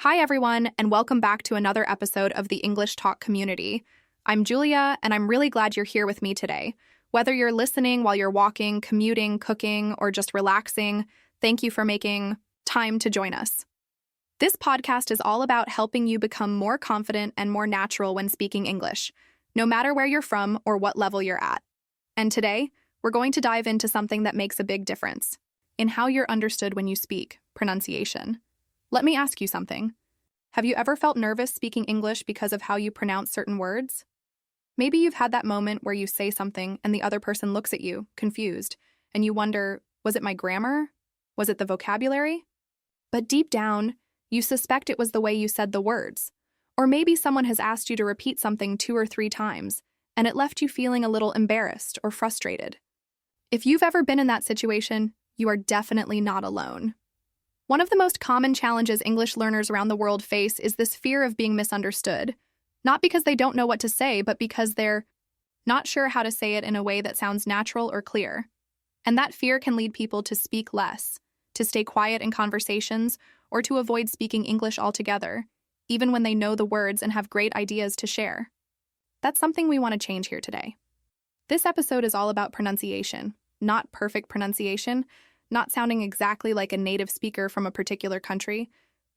Hi, everyone, and welcome back to another episode of the English Talk community. I'm Julia, and I'm really glad you're here with me today. Whether you're listening while you're walking, commuting, cooking, or just relaxing, thank you for making time to join us. This podcast is all about helping you become more confident and more natural when speaking English, no matter where you're from or what level you're at. And today, we're going to dive into something that makes a big difference in how you're understood when you speak, pronunciation. Let me ask you something. Have you ever felt nervous speaking English because of how you pronounce certain words? Maybe you've had that moment where you say something and the other person looks at you, confused, and you wonder, was it my grammar? Was it the vocabulary? But deep down, you suspect it was the way you said the words. Or maybe someone has asked you to repeat something 2 or 3 times, and it left you feeling a little embarrassed or frustrated. If you've ever been in that situation, you are definitely not alone. One of the most common challenges English learners around the world face is this fear of being misunderstood, not because they don't know what to say, but because they're not sure how to say it in a way that sounds natural or clear. And that fear can lead people to speak less, to stay quiet in conversations, or to avoid speaking English altogether, even when they know the words and have great ideas to share. That's something we want to change here today. This episode is all about pronunciation, not perfect pronunciation, not sounding exactly like a native speaker from a particular country,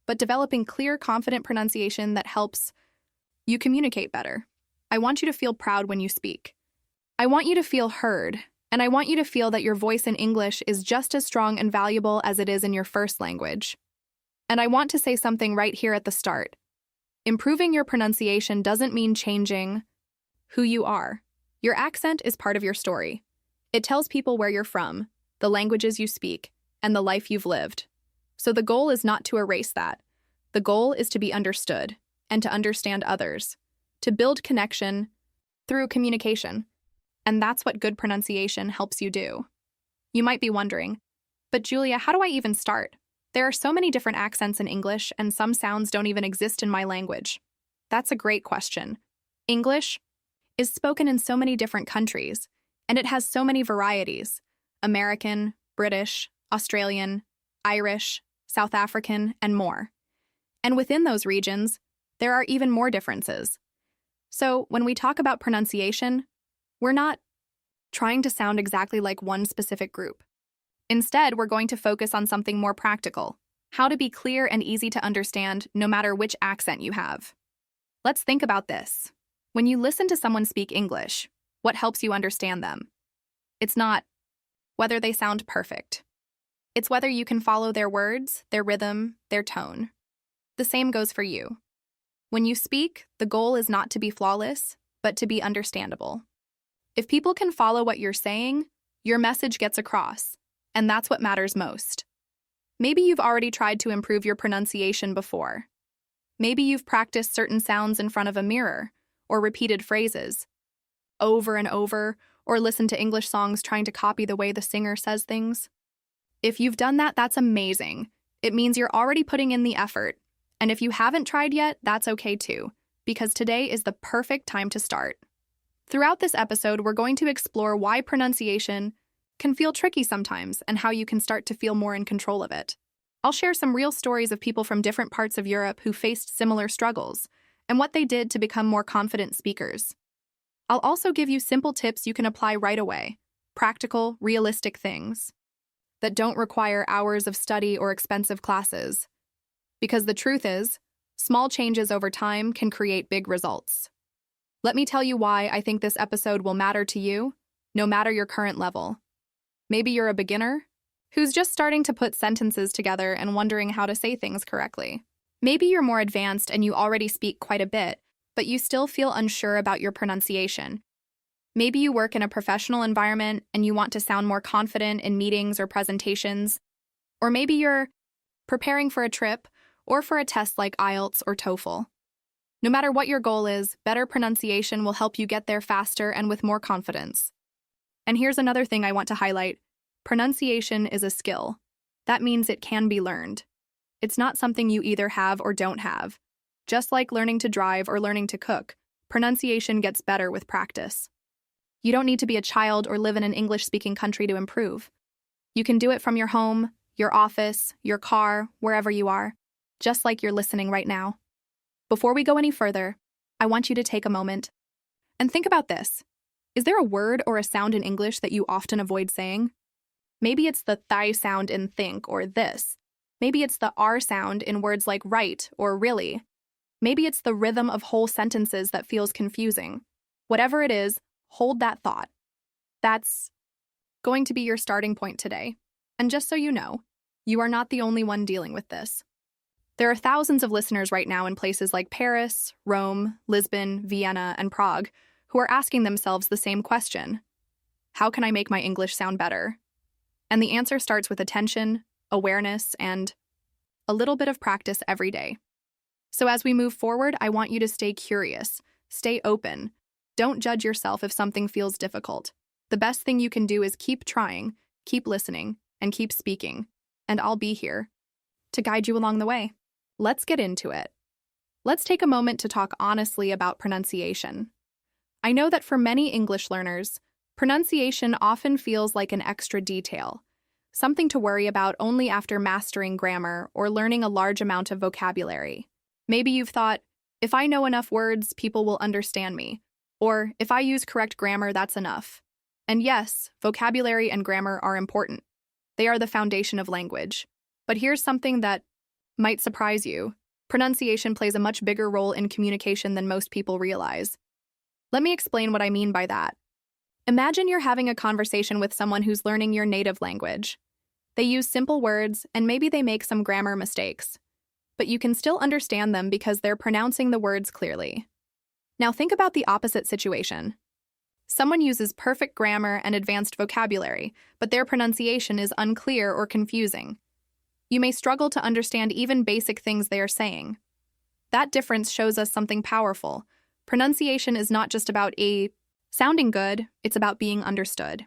but developing clear, confident pronunciation that helps you communicate better. I want you to feel proud when you speak. I want you to feel heard, and I want you to feel that your voice in English is just as strong and valuable as it is in your first language. And I want to say something right here at the start. Improving your pronunciation doesn't mean changing who you are. Your accent is part of your story. It tells people where you're from, the languages you speak, and the life you've lived. So the goal is not to erase that. The goal is to be understood and to understand others, to build connection through communication. And that's what good pronunciation helps you do. You might be wondering, but Julia, how do I even start? There are so many different accents in English, and some sounds don't even exist in my language. That's a great question. English is spoken in so many different countries, and it has so many varieties. American, British, Australian, Irish, South African, and more. And within those regions, there are even more differences. So when we talk about pronunciation, we're not trying to sound exactly like one specific group. Instead, we're going to focus on something more practical, how to be clear and easy to understand no matter which accent you have. Let's think about this. When you listen to someone speak English, what helps you understand them? It's not whether they sound perfect. It's whether you can follow their words, their rhythm, their tone. The same goes for you. When you speak, the goal is not to be flawless, but to be understandable. If people can follow what you're saying, your message gets across, and that's what matters most. Maybe you've already tried to improve your pronunciation before. Maybe you've practiced certain sounds in front of a mirror, or repeated phrases over and over, or listen to English songs trying to copy the way the singer says things. If you've done that, that's amazing. It means you're already putting in the effort. And if you haven't tried yet, that's okay too, because today is the perfect time to start. Throughout this episode, we're going to explore why pronunciation can feel tricky sometimes and how you can start to feel more in control of it. I'll share some real stories of people from different parts of Europe who faced similar struggles and what they did to become more confident speakers. I'll also give you simple tips you can apply right away, practical, realistic things that don't require hours of study or expensive classes. Because the truth is, small changes over time can create big results. Let me tell you why I think this episode will matter to you, no matter your current level. Maybe you're a beginner who's just starting to put sentences together and wondering how to say things correctly. Maybe you're more advanced and you already speak quite a bit, but you still feel unsure about your pronunciation. Maybe you work in a professional environment and you want to sound more confident in meetings or presentations. Or maybe you're preparing for a trip or for a test like IELTS or TOEFL. No matter what your goal is, better pronunciation will help you get there faster and with more confidence. And here's another thing I want to highlight. Pronunciation is a skill. That means it can be learned. It's not something you either have or don't have. Just like learning to drive or learning to cook, pronunciation gets better with practice. You don't need to be a child or live in an English-speaking country to improve. You can do it from your home, your office, your car, wherever you are. just like you're listening right now. Before we go any further, I want you to take a moment and think about this. Is there a word or a sound in English that you often avoid saying? Maybe it's the thigh sound in think or this. Maybe it's the R sound in words like right or really. Maybe it's the rhythm of whole sentences that feels confusing. Whatever it is, hold that thought. That's going to be your starting point today. And just so you know, you are not the only one dealing with this. There are thousands of listeners right now in places like Paris, Rome, Lisbon, Vienna, and Prague who are asking themselves the same question. How can I make my English sound better? And the answer starts with attention, awareness, and a little bit of practice every day. So as we move forward, I want you to stay curious, stay open. Don't judge yourself if something feels difficult. The best thing you can do is keep trying, keep listening, and keep speaking. And I'll be here to guide you along the way. Let's get into it. Let's take a moment to talk honestly about pronunciation. I know that for many English learners, pronunciation often feels like an extra detail, something to worry about only after mastering grammar or learning a large amount of vocabulary. Maybe you've thought, if I know enough words, people will understand me. Or if I use correct grammar, that's enough. And yes, vocabulary and grammar are important. They are the foundation of language. But here's something that might surprise you. Pronunciation plays a much bigger role in communication than most people realize. Let me explain what I mean by that. Imagine you're having a conversation with someone who's learning your native language. They use simple words, and maybe they make some grammar mistakes. But you can still understand them because they're pronouncing the words clearly. Now think about the opposite situation. Someone uses perfect grammar and advanced vocabulary, but their pronunciation is unclear or confusing. You may struggle to understand even basic things they are saying. That difference shows us something powerful. Pronunciation is not just about sounding good, it's about being understood.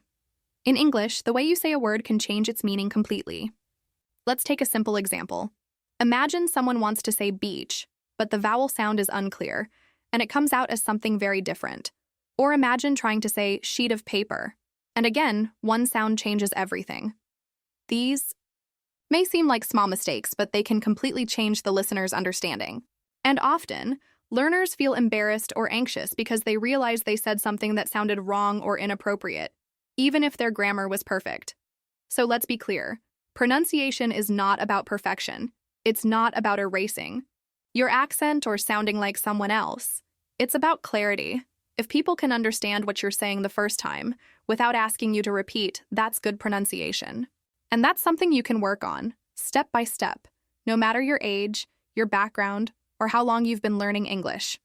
In English, the way you say a word can change its meaning completely. Let's take a simple example. Imagine someone wants to say beach, but the vowel sound is unclear, and it comes out as something very different. Or imagine trying to say sheet of paper, and again, one sound changes everything. These may seem like small mistakes, but they can completely change the listener's understanding. And often, learners feel embarrassed or anxious because they realize they said something that sounded wrong or inappropriate, even if their grammar was perfect. So let's be clear. Pronunciation is not about perfection. It's not about erasing your accent or sounding like someone else. It's about clarity. If people can understand what you're saying the first time, without asking you to repeat, that's good pronunciation. And that's something you can work on, step by step, no matter your age, your background, or how long you've been learning English.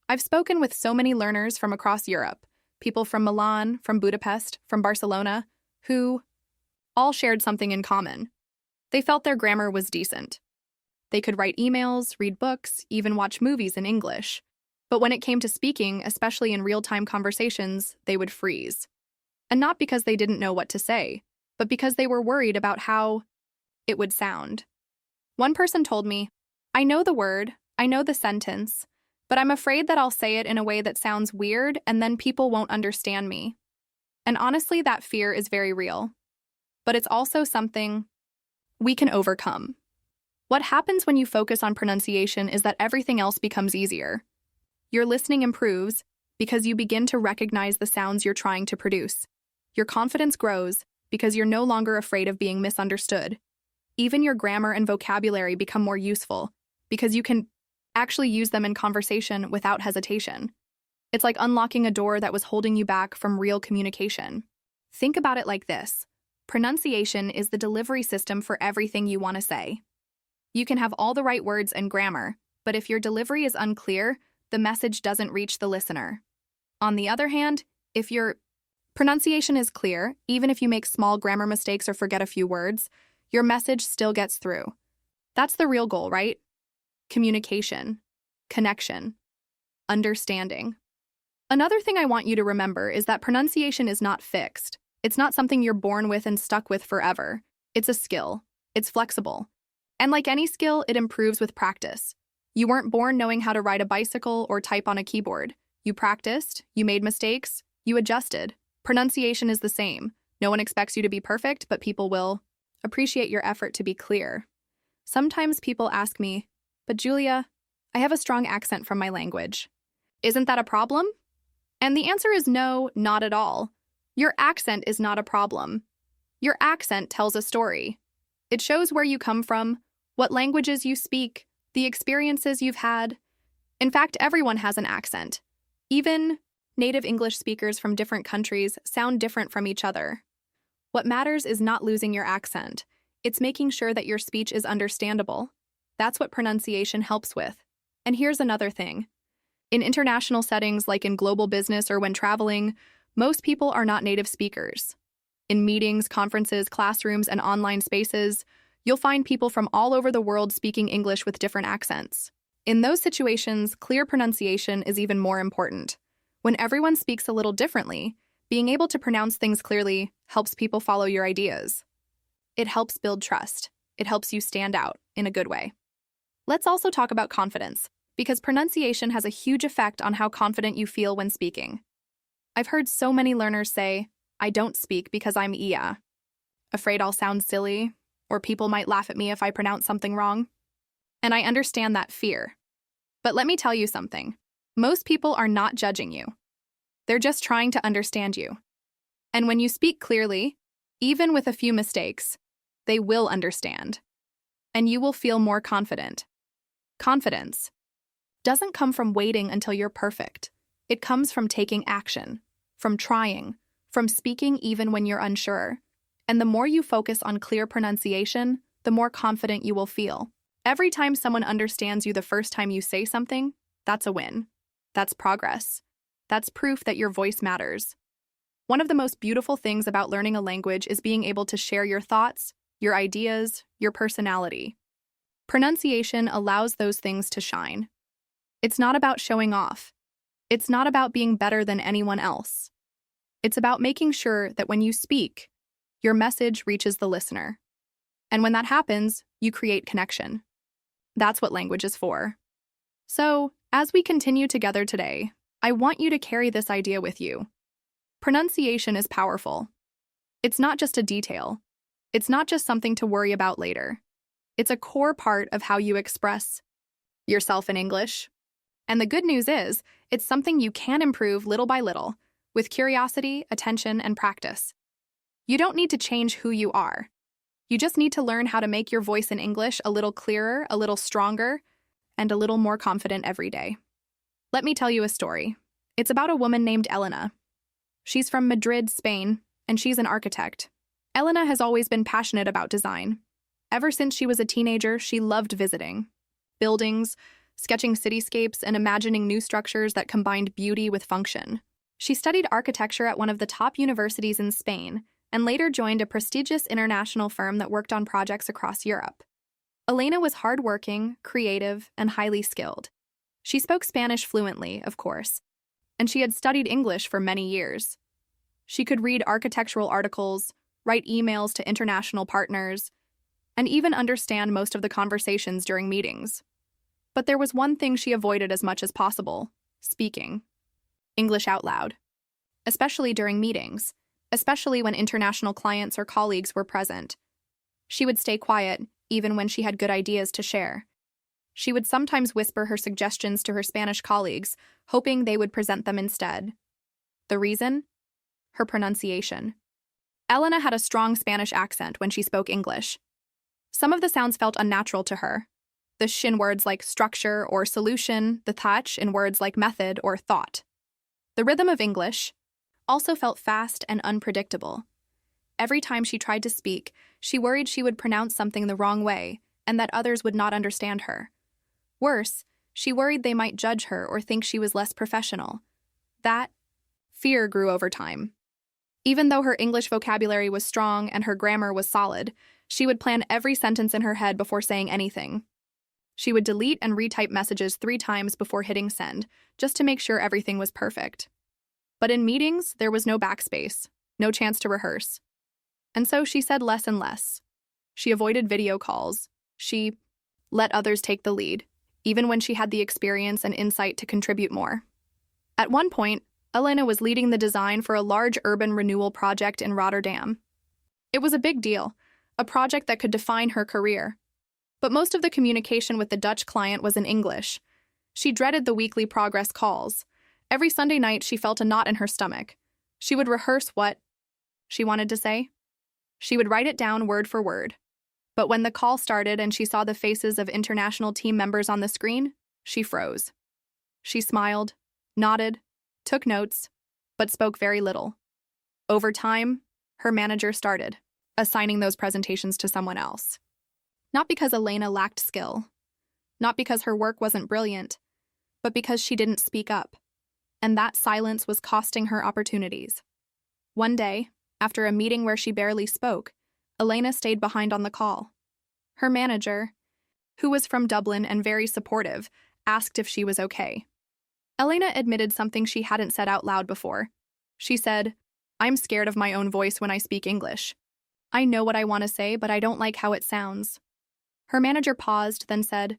I've spoken with so many learners from across Europe, people from Milan, from Budapest, from Barcelona, who all shared something in common. They felt their grammar was decent. They could write emails, read books, even watch movies in English. But when it came to speaking, especially in real-time conversations, they would freeze. And not because they didn't know what to say, but because they were worried about how it would sound. One person told me, I know the word, I know the sentence, but I'm afraid that I'll say it in a way that sounds weird and then people won't understand me. And honestly, that fear is very real. But it's also something we can overcome. What happens when you focus on pronunciation is that everything else becomes easier. Your listening improves because you begin to recognize the sounds you're trying to produce. Your confidence grows because you're no longer afraid of being misunderstood. Even your grammar and vocabulary become more useful because you can actually use them in conversation without hesitation. It's like unlocking a door that was holding you back from real communication. Think about it like this. Pronunciation is the delivery system for everything you want to say. You can have all the right words and grammar, but if your delivery is unclear, the message doesn't reach the listener. On the other hand, if your pronunciation is clear, even if you make small grammar mistakes or forget a few words, your message still gets through. That's the real goal, right? Communication, connection, understanding. Another thing I want you to remember is that pronunciation is not fixed. It's not something you're born with and stuck with forever. It's a skill. It's flexible. And like any skill, it improves with practice. You weren't born knowing how to ride a bicycle or type on a keyboard. You practiced, you made mistakes, you adjusted. Pronunciation is the same. No one expects you to be perfect, but people will appreciate your effort to be clear. Sometimes people ask me, "But Julia, I have a strong accent from my language. Isn't that a problem?" And the answer is no, not at all. Your accent is not a problem. Your accent tells a story. It shows where you come from, what languages you speak, the experiences you've had. In fact, everyone has an accent. Even native English speakers from different countries sound different from each other. What matters is not losing your accent. It's making sure that your speech is understandable. That's what pronunciation helps with. And here's another thing. In international settings, like in global business or when traveling, most people are not native speakers. In meetings, conferences, classrooms, and online spaces, you'll find people from all over the world speaking English with different accents. In those situations, clear pronunciation is even more important. When everyone speaks a little differently, being able to pronounce things clearly helps people follow your ideas. It helps build trust. It helps you stand out in a good way. Let's also talk about confidence, because pronunciation has a huge effect on how confident you feel when speaking. I've heard so many learners say, "I don't speak because I'm afraid I'll sound silly, or people might laugh at me if I pronounce something wrong." And I understand that fear. But let me tell you something. Most people are not judging you. They're just trying to understand you. And when you speak clearly, even with a few mistakes, they will understand. And you will feel more confident. Confidence doesn't come from waiting until you're perfect. It comes from taking action, from trying, from speaking even when you're unsure. And the more you focus on clear pronunciation, the more confident you will feel. Every time someone understands you the first time you say something, that's a win. That's progress. That's proof that your voice matters. One of the most beautiful things about learning a language is being able to share your thoughts, your ideas, your personality. Pronunciation allows those things to shine. It's not about showing off. It's not about being better than anyone else. It's about making sure that when you speak, your message reaches the listener. And when that happens, you create connection. That's what language is for. So, as we continue together today, I want you to carry this idea with you. Pronunciation is powerful. It's not just a detail. It's not just something to worry about later. It's a core part of how you express yourself in English. And the good news is, it's something you can improve little by little, with curiosity, attention, and practice. You don't need to change who you are. You just need to learn how to make your voice in English a little clearer, a little stronger, and a little more confident every day. Let me tell you a story. It's about a woman named Elena. She's from Madrid, Spain, and she's an architect. Elena has always been passionate about design. Ever since she was a teenager, she loved visiting buildings, sketching cityscapes, and imagining new structures that combined beauty with function. She studied architecture at one of the top universities in Spain, and later joined a prestigious international firm that worked on projects across Europe. Elena was hardworking, creative, and highly skilled. She spoke Spanish fluently, of course, and she had studied English for many years. She could read architectural articles, write emails to international partners, and even understand most of the conversations during meetings. But there was one thing she avoided as much as possible: speaking English out loud, especially during meetings. Especially when international clients or colleagues were present. She would stay quiet, even when she had good ideas to share. She would sometimes whisper her suggestions to her Spanish colleagues, hoping they would present them instead. The reason? Her pronunciation. Elena had a strong Spanish accent when she spoke English. Some of the sounds felt unnatural to her. The sh in words like structure or solution, the th in words like method or thought. The rhythm of English also felt fast and unpredictable. Every time she tried to speak, she worried she would pronounce something the wrong way and that others would not understand her. Worse, she worried they might judge her or think she was less professional. That fear grew over time. Even though her English vocabulary was strong and her grammar was solid, she would plan every sentence in her head before saying anything. She would delete and retype messages 3 times before hitting send, just to make sure everything was perfect. But in meetings, there was no backspace, no chance to rehearse. And so she said less and less. She avoided video calls. She let others take the lead, even when she had the experience and insight to contribute more. At one point, Elena was leading the design for a large urban renewal project in Rotterdam. It was a big deal, a project that could define her career. But most of the communication with the Dutch client was in English. She dreaded the weekly progress calls. Every Sunday night, she felt a knot in her stomach. She would rehearse what she wanted to say. She would write it down word for word. But when the call started and she saw the faces of international team members on the screen, she froze. She smiled, nodded, took notes, but spoke very little. Over time, her manager started assigning those presentations to someone else. Not because Elena lacked skill, not because her work wasn't brilliant, but because she didn't speak up. And that silence was costing her opportunities. One day, after a meeting where she barely spoke, Elena stayed behind on the call. Her manager, who was from Dublin and very supportive, asked if she was okay. Elena admitted something she hadn't said out loud before. She said, "I'm scared of my own voice when I speak English. I know what I want to say, but I don't like how it sounds." Her manager paused, then said,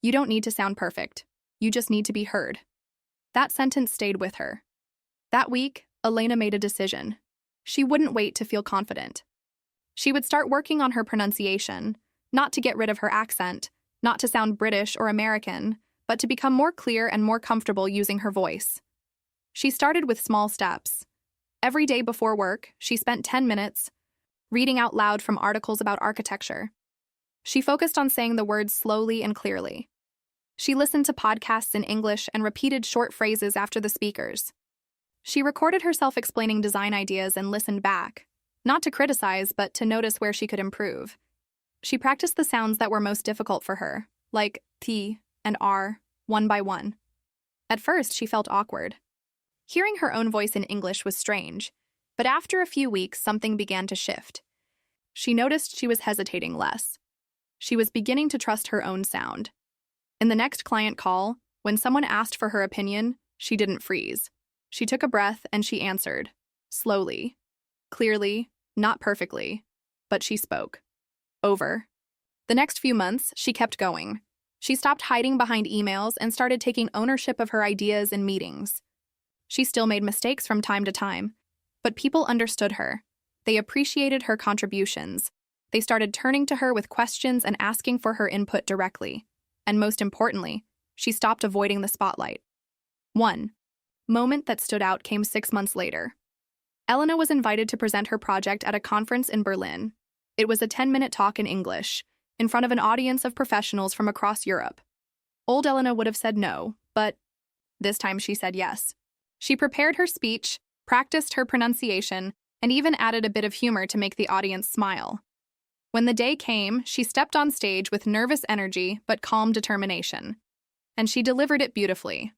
"You don't need to sound perfect. You just need to be heard." That sentence stayed with her. That week, Elena made a decision. She wouldn't wait to feel confident. She would start working on her pronunciation, not to get rid of her accent, not to sound British or American, but to become more clear and more comfortable using her voice. She started with small steps. Every day before work, she spent 10 minutes reading out loud from articles about architecture. She focused on saying the words slowly and clearly. She listened to podcasts in English and repeated short phrases after the speakers. She recorded herself explaining design ideas and listened back, not to criticize, but to notice where she could improve. She practiced the sounds that were most difficult for her, like T and R, one by one. At first, she felt awkward. Hearing her own voice in English was strange, but after a few weeks, something began to shift. She noticed she was hesitating less. She was beginning to trust her own sound. In the next client call, when someone asked for her opinion, she didn't freeze. She took a breath and she answered, slowly, clearly, not perfectly, but she spoke. Over. The next few months, she kept going. She stopped hiding behind emails and started taking ownership of her ideas in meetings. She still made mistakes from time to time, but people understood her. They appreciated her contributions. They started turning to her with questions and asking for her input directly. And most importantly, she stopped avoiding the spotlight. One moment that stood out came 6 months later. Elena was invited to present her project at a conference in Berlin. It was a 10-minute talk in English, in front of an audience of professionals from across Europe. Old Elena would have said no, but this time she said yes. She prepared her speech, practiced her pronunciation, and even added a bit of humor to make the audience smile. When the day came, she stepped on stage with nervous energy but calm determination. And she delivered it beautifully.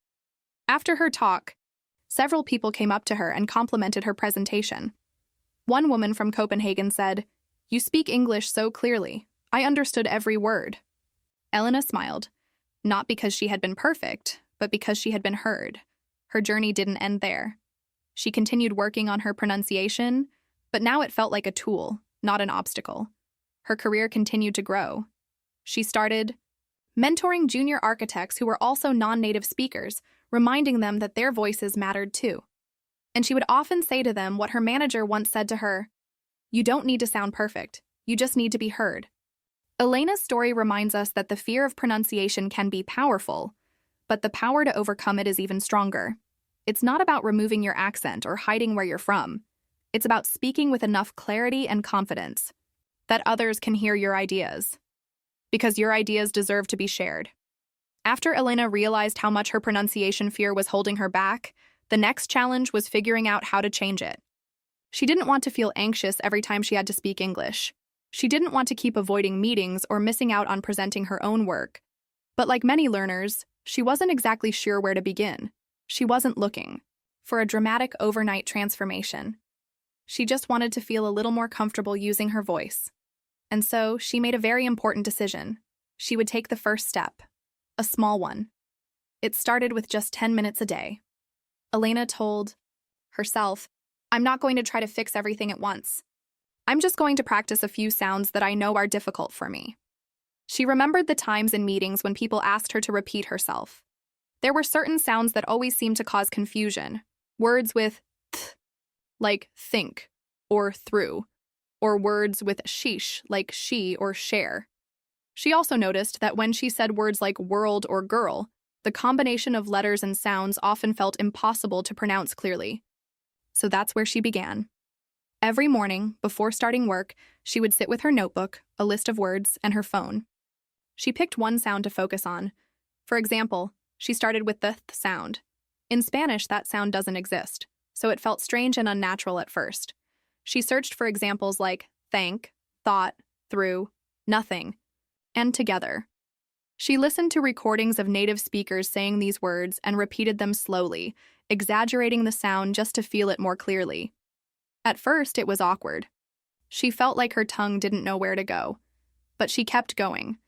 After her talk, several people came up to her and complimented her presentation. One woman from Copenhagen said, "You speak English so clearly. I understood every word." Elena smiled, not because she had been perfect, but because she had been heard. Her journey didn't end there. She continued working on her pronunciation, but now it felt like a tool, not an obstacle. Her career continued to grow. She started mentoring junior architects who were also non-native speakers, reminding them that their voices mattered too. And she would often say to them what her manager once said to her, "You don't need to sound perfect. You just need to be heard." Elena's story reminds us that the fear of pronunciation can be powerful, but the power to overcome it is even stronger. It's not about removing your accent or hiding where you're from. It's about speaking with enough clarity and confidence that others can hear your ideas, because your ideas deserve to be shared. After Elena realized how much her pronunciation fear was holding her back, the next challenge was figuring out how to change it. She didn't want to feel anxious every time she had to speak English. She didn't want to keep avoiding meetings or missing out on presenting her own work. But like many learners, she wasn't exactly sure where to begin. She wasn't looking for a dramatic overnight transformation. She just wanted to feel a little more comfortable using her voice. And so she made a very important decision. She would take the first step, a small one. It started with just 10 minutes a day. Elena told herself, "I'm not going to try to fix everything at once. I'm just going to practice a few sounds that I know are difficult for me." She remembered the times in meetings when people asked her to repeat herself. There were certain sounds that always seemed to cause confusion, words with th, like think or through, or words with sheesh like she or share. She also noticed that when she said words like world or girl, the combination of letters and sounds often felt impossible to pronounce clearly. So that's where she began. Every morning, before starting work, she would sit with her notebook, a list of words, and her phone. She picked one sound to focus on. For example, she started with the th sound. In Spanish, that sound doesn't exist, so it felt strange and unnatural at first. She searched for examples like thank, thought, through, nothing, and together. She listened to recordings of native speakers saying these words and repeated them slowly, exaggerating the sound just to feel it more clearly. At first, it was awkward. She felt like her tongue didn't know where to go. But she kept going.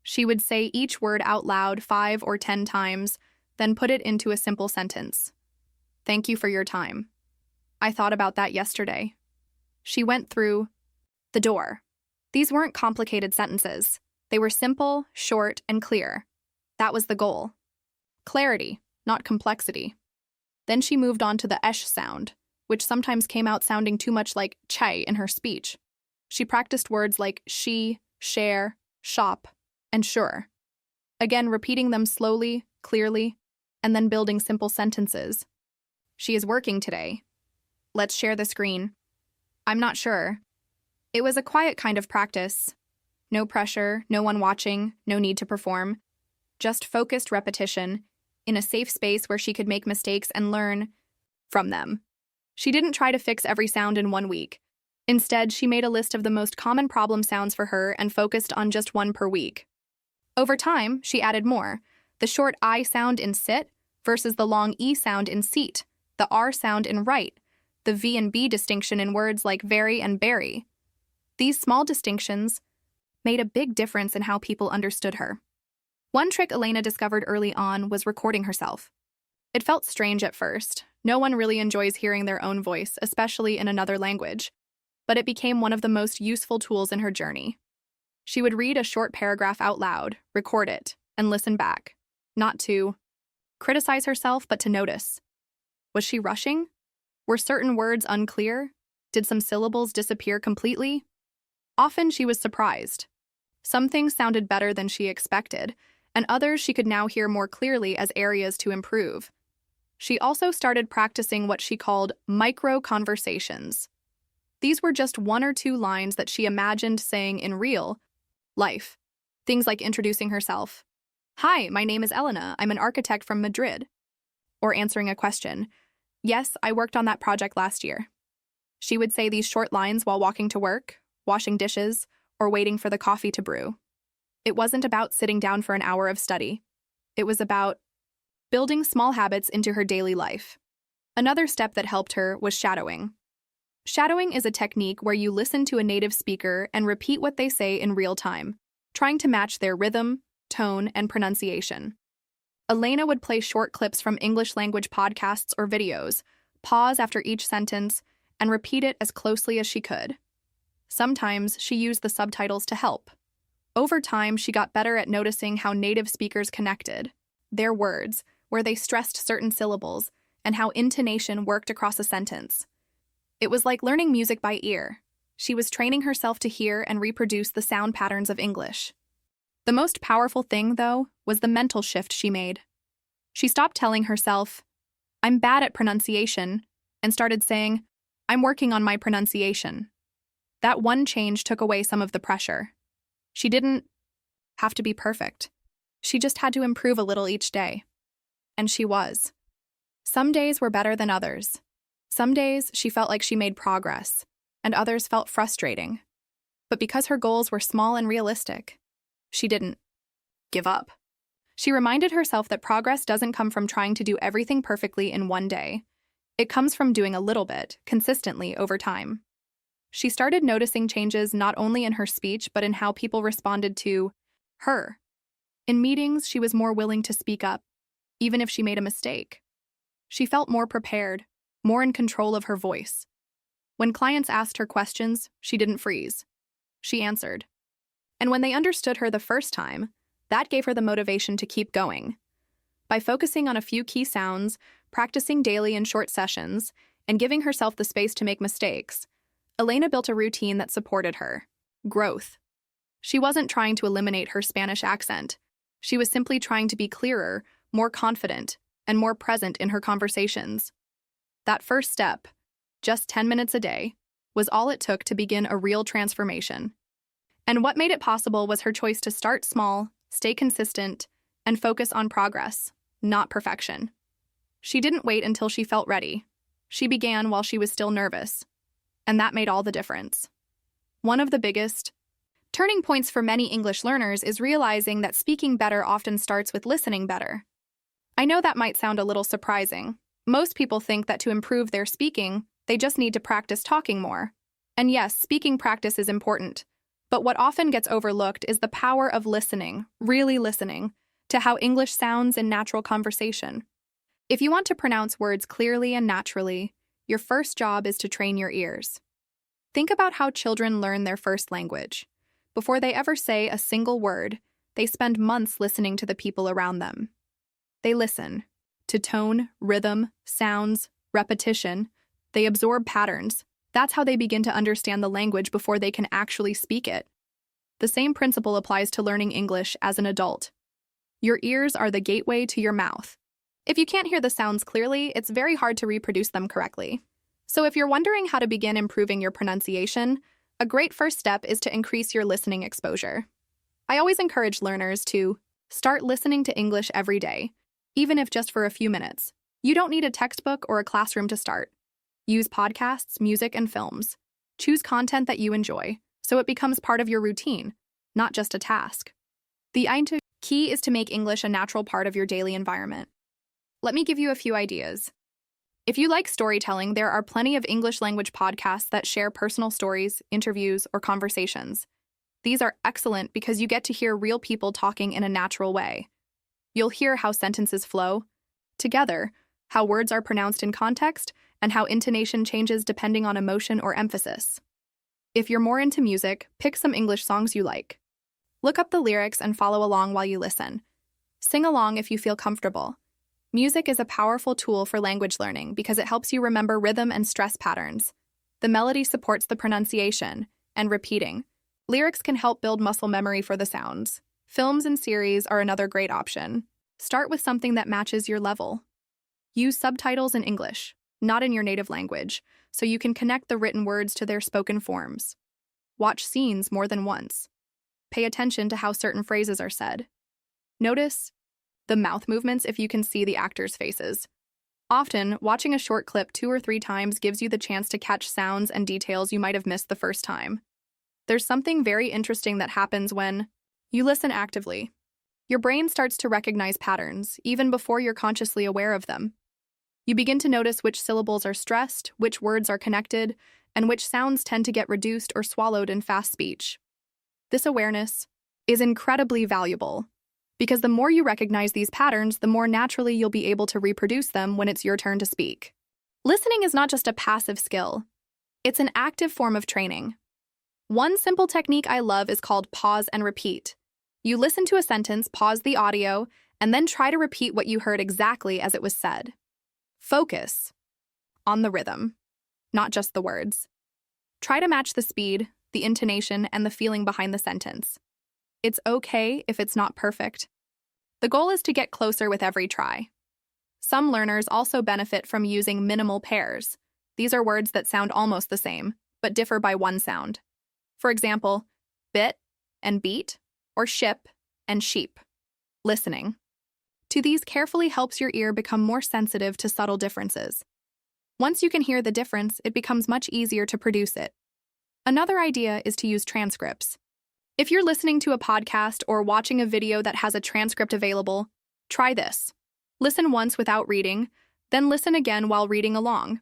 She would say each word out loud 5 or 10 times, then put it into a simple sentence. Thank you for your time. I thought about that yesterday. She went through the door. These weren't complicated sentences. They were simple, short, and clear. That was the goal. Clarity, not complexity. Then she moved on to the esh sound, which sometimes came out sounding too much like chai in her speech. She practiced words like she, share, shop, and sure. Again, repeating them slowly, clearly, and then building simple sentences. She is working today. Let's share the screen. I'm not sure. It was a quiet kind of practice. No pressure, no one watching, no need to perform. Just focused repetition in a safe space where she could make mistakes and learn from them. She didn't try to fix every sound in 1 week. Instead, she made a list of the most common problem sounds for her and focused on just one per week. Over time, she added more. The short I sound in sit versus the long E sound in seat, the R sound in right, the V and B distinction in words like very and berry. These small distinctions made a big difference in how people understood her. One trick Elena discovered early on was recording herself. It felt strange at first. No one really enjoys hearing their own voice, especially in another language, but it became one of the most useful tools in her journey. She would read a short paragraph out loud, record it, and listen back, not to criticize herself, but to notice. Was she rushing? Were certain words unclear? Did some syllables disappear completely? Often she was surprised. Some things sounded better than she expected, and others she could now hear more clearly as areas to improve. She also started practicing what she called micro-conversations. These were just 1 or 2 lines that she imagined saying in real life. Things like introducing herself. Hi, my name is Elena. I'm an architect from Madrid. Or answering a question. Yes, I worked on that project last year. She would say these short lines while walking to work, washing dishes, or waiting for the coffee to brew. It wasn't about sitting down for an hour of study. It was about building small habits into her daily life. Another step that helped her was shadowing. Shadowing is a technique where you listen to a native speaker and repeat what they say in real time, trying to match their rhythm, tone, and pronunciation. Elena would play short clips from English language podcasts or videos, pause after each sentence, and repeat it as closely as she could. Sometimes she used the subtitles to help. Over time, she got better at noticing how native speakers connected, their words, where they stressed certain syllables, and how intonation worked across a sentence. It was like learning music by ear. She was training herself to hear and reproduce the sound patterns of English. The most powerful thing, though, was the mental shift she made. She stopped telling herself, I'm bad at pronunciation, and started saying, I'm working on my pronunciation. That one change took away some of the pressure. She didn't have to be perfect. She just had to improve a little each day. And she was. Some days were better than others. Some days she felt like she made progress, and others felt frustrating. But because her goals were small and realistic, she didn't give up. She reminded herself that progress doesn't come from trying to do everything perfectly in one day. It comes from doing a little bit, consistently over time. She started noticing changes not only in her speech but in how people responded to her. In meetings, she was more willing to speak up, even if she made a mistake. She felt more prepared, more in control of her voice. When clients asked her questions, she didn't freeze. She answered. And when they understood her the first time, that gave her the motivation to keep going. By focusing on a few key sounds, practicing daily in short sessions, and giving herself the space to make mistakes, Elena built a routine that supported her growth. She wasn't trying to eliminate her Spanish accent. She was simply trying to be clearer, more confident, and more present in her conversations. That first step, just 10 minutes a day, was all it took to begin a real transformation. And what made it possible was her choice to start small, stay consistent, and focus on progress, not perfection. She didn't wait until she felt ready. She began while she was still nervous. And that made all the difference. One of the biggest turning points for many English learners is realizing that speaking better often starts with listening better. I know that might sound a little surprising. Most people think that to improve their speaking, they just need to practice talking more. And yes, speaking practice is important. But what often gets overlooked is the power of listening, really listening, to how English sounds in natural conversation. If you want to pronounce words clearly and naturally, your first job is to train your ears. Think about how children learn their first language. Before they ever say a single word, they spend months listening to the people around them. They listen to tone, rhythm, sounds, repetition. They absorb patterns. That's how they begin to understand the language before they can actually speak it. The same principle applies to learning English as an adult. Your ears are the gateway to your mouth. If you can't hear the sounds clearly, it's very hard to reproduce them correctly. So if you're wondering how to begin improving your pronunciation, a great first step is to increase your listening exposure. I always encourage learners to start listening to English every day, even if just for a few minutes. You don't need a textbook or a classroom to start. Use podcasts, music, and films. Choose content that you enjoy, so it becomes part of your routine, not just a task. The key is to make English a natural part of your daily environment. Let me give you a few ideas. If you like storytelling, there are plenty of English language podcasts that share personal stories, interviews, or conversations. These are excellent because you get to hear real people talking in a natural way. You'll hear how sentences flow together, how words are pronounced in context, and how intonation changes depending on emotion or emphasis. If you're more into music, pick some English songs you like. Look up the lyrics and follow along while you listen. Sing along if you feel comfortable. Music is a powerful tool for language learning because it helps you remember rhythm and stress patterns. The melody supports the pronunciation and repeating. Lyrics can help build muscle memory for the sounds. Films and series are another great option. Start with something that matches your level. Use subtitles in English, not in your native language, so you can connect the written words to their spoken forms. Watch scenes more than once. Pay attention to how certain phrases are said. Notice the mouth movements if you can see the actors' faces. Often, watching a short clip 2 or 3 times gives you the chance to catch sounds and details you might have missed the first time. There's something very interesting that happens when you listen actively. Your brain starts to recognize patterns, even before you're consciously aware of them. You begin to notice which syllables are stressed, which words are connected, and which sounds tend to get reduced or swallowed in fast speech. This awareness is incredibly valuable, because the more you recognize these patterns, the more naturally you'll be able to reproduce them when it's your turn to speak. Listening is not just a passive skill. It's an active form of training. One simple technique I love is called pause and repeat. You listen to a sentence, pause the audio, and then try to repeat what you heard exactly as it was said. Focus on the rhythm, not just the words. Try to match the speed, the intonation, and the feeling behind the sentence. It's okay if it's not perfect. The goal is to get closer with every try. Some learners also benefit from using minimal pairs. These are words that sound almost the same, but differ by one sound. For example, bit and beat, or ship and sheep. Listening to these carefully helps your ear become more sensitive to subtle differences. Once you can hear the difference, it becomes much easier to produce it. Another idea is to use transcripts. If you're listening to a podcast or watching a video that has a transcript available, try this. Listen once without reading, then listen again while reading along.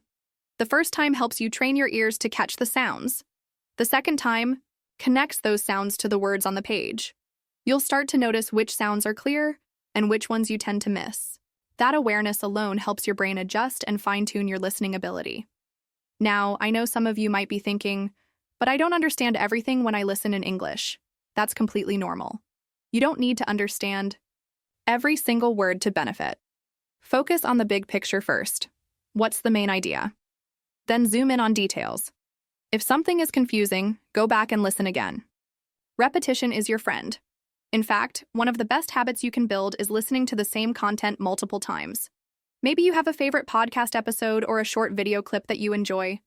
The first time helps you train your ears to catch the sounds. The second time connects those sounds to the words on the page. You'll start to notice which sounds are clear and which ones you tend to miss. That awareness alone helps your brain adjust and fine-tune your listening ability. Now, I know some of you might be thinking, but I don't understand everything when I listen in English. That's completely normal. You don't need to understand every single word to benefit. Focus on the big picture first. What's the main idea? Then zoom in on details. If something is confusing, go back and listen again. Repetition is your friend. In fact, one of the best habits you can build is listening to the same content multiple times. Maybe you have a favorite podcast episode or a short video clip that you enjoy.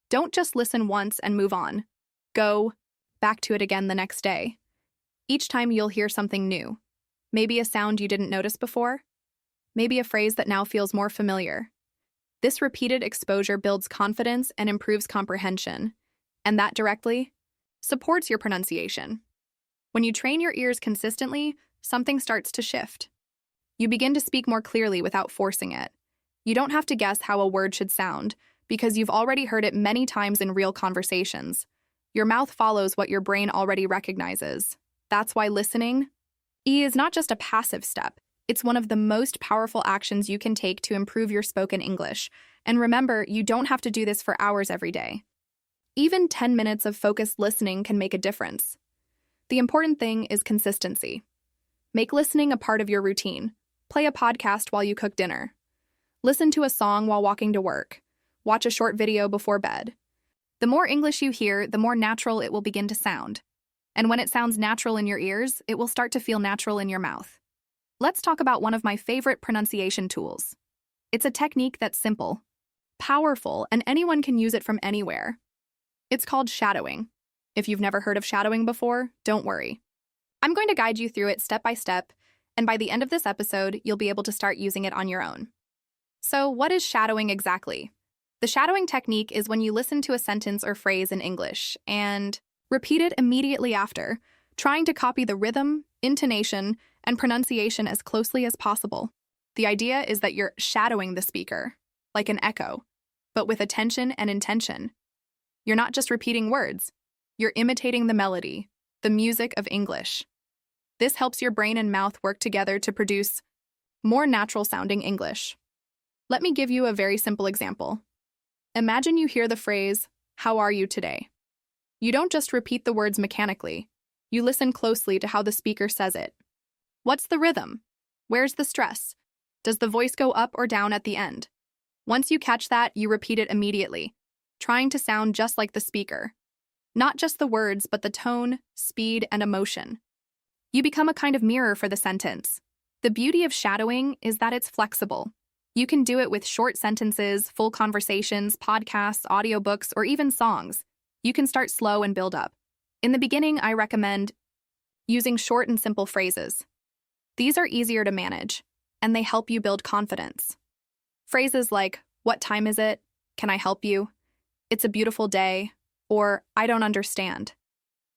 Don't just listen once and move on. Go back to it again the next day. Each time you'll hear something new. Maybe a sound you didn't notice before. Maybe a phrase that now feels more familiar. This repeated exposure builds confidence and improves comprehension, and that directly supports your pronunciation. When you train your ears consistently, something starts to shift. You begin to speak more clearly without forcing it. You don't have to guess how a word should sound, because you've already heard it many times in real conversations. Your mouth follows what your brain already recognizes. That's why listening is not just a passive step. It's one of the most powerful actions you can take to improve your spoken English. And remember, you don't have to do this for hours every day. Even 10 minutes of focused listening can make a difference. The important thing is consistency. Make listening a part of your routine. Play a podcast while you cook dinner. Listen to a song while walking to work. Watch a short video before bed. The more English you hear, the more natural it will begin to sound. And when it sounds natural in your ears, it will start to feel natural in your mouth. Let's talk about one of my favorite pronunciation tools. It's a technique that's simple, powerful, and anyone can use it from anywhere. It's called shadowing. If you've never heard of shadowing before, don't worry. I'm going to guide you through it step by step, and by the end of this episode, you'll be able to start using it on your own. So, what is shadowing exactly? The shadowing technique is when you listen to a sentence or phrase in English and repeat it immediately after, trying to copy the rhythm, intonation, and pronunciation as closely as possible. The idea is that you're shadowing the speaker, like an echo, but with attention and intention. You're not just repeating words, you're imitating the melody, the music of English. This helps your brain and mouth work together to produce more natural-sounding English. Let me give you a very simple example. Imagine you hear the phrase, "How are you today?" You don't just repeat the words mechanically. You listen closely to how the speaker says it. What's the rhythm? Where's the stress? Does the voice go up or down at the end? Once you catch that, you repeat it immediately, trying to sound just like the speaker. Not just the words, but the tone, speed, and emotion. You become a kind of mirror for the sentence. The beauty of shadowing is that it's flexible. You can do it with short sentences, full conversations, podcasts, audiobooks, or even songs. You can start slow and build up. In the beginning, I recommend using short and simple phrases. These are easier to manage, and they help you build confidence. Phrases like, "What time is it?" "Can I help you?" "It's a beautiful day," or "I don't understand."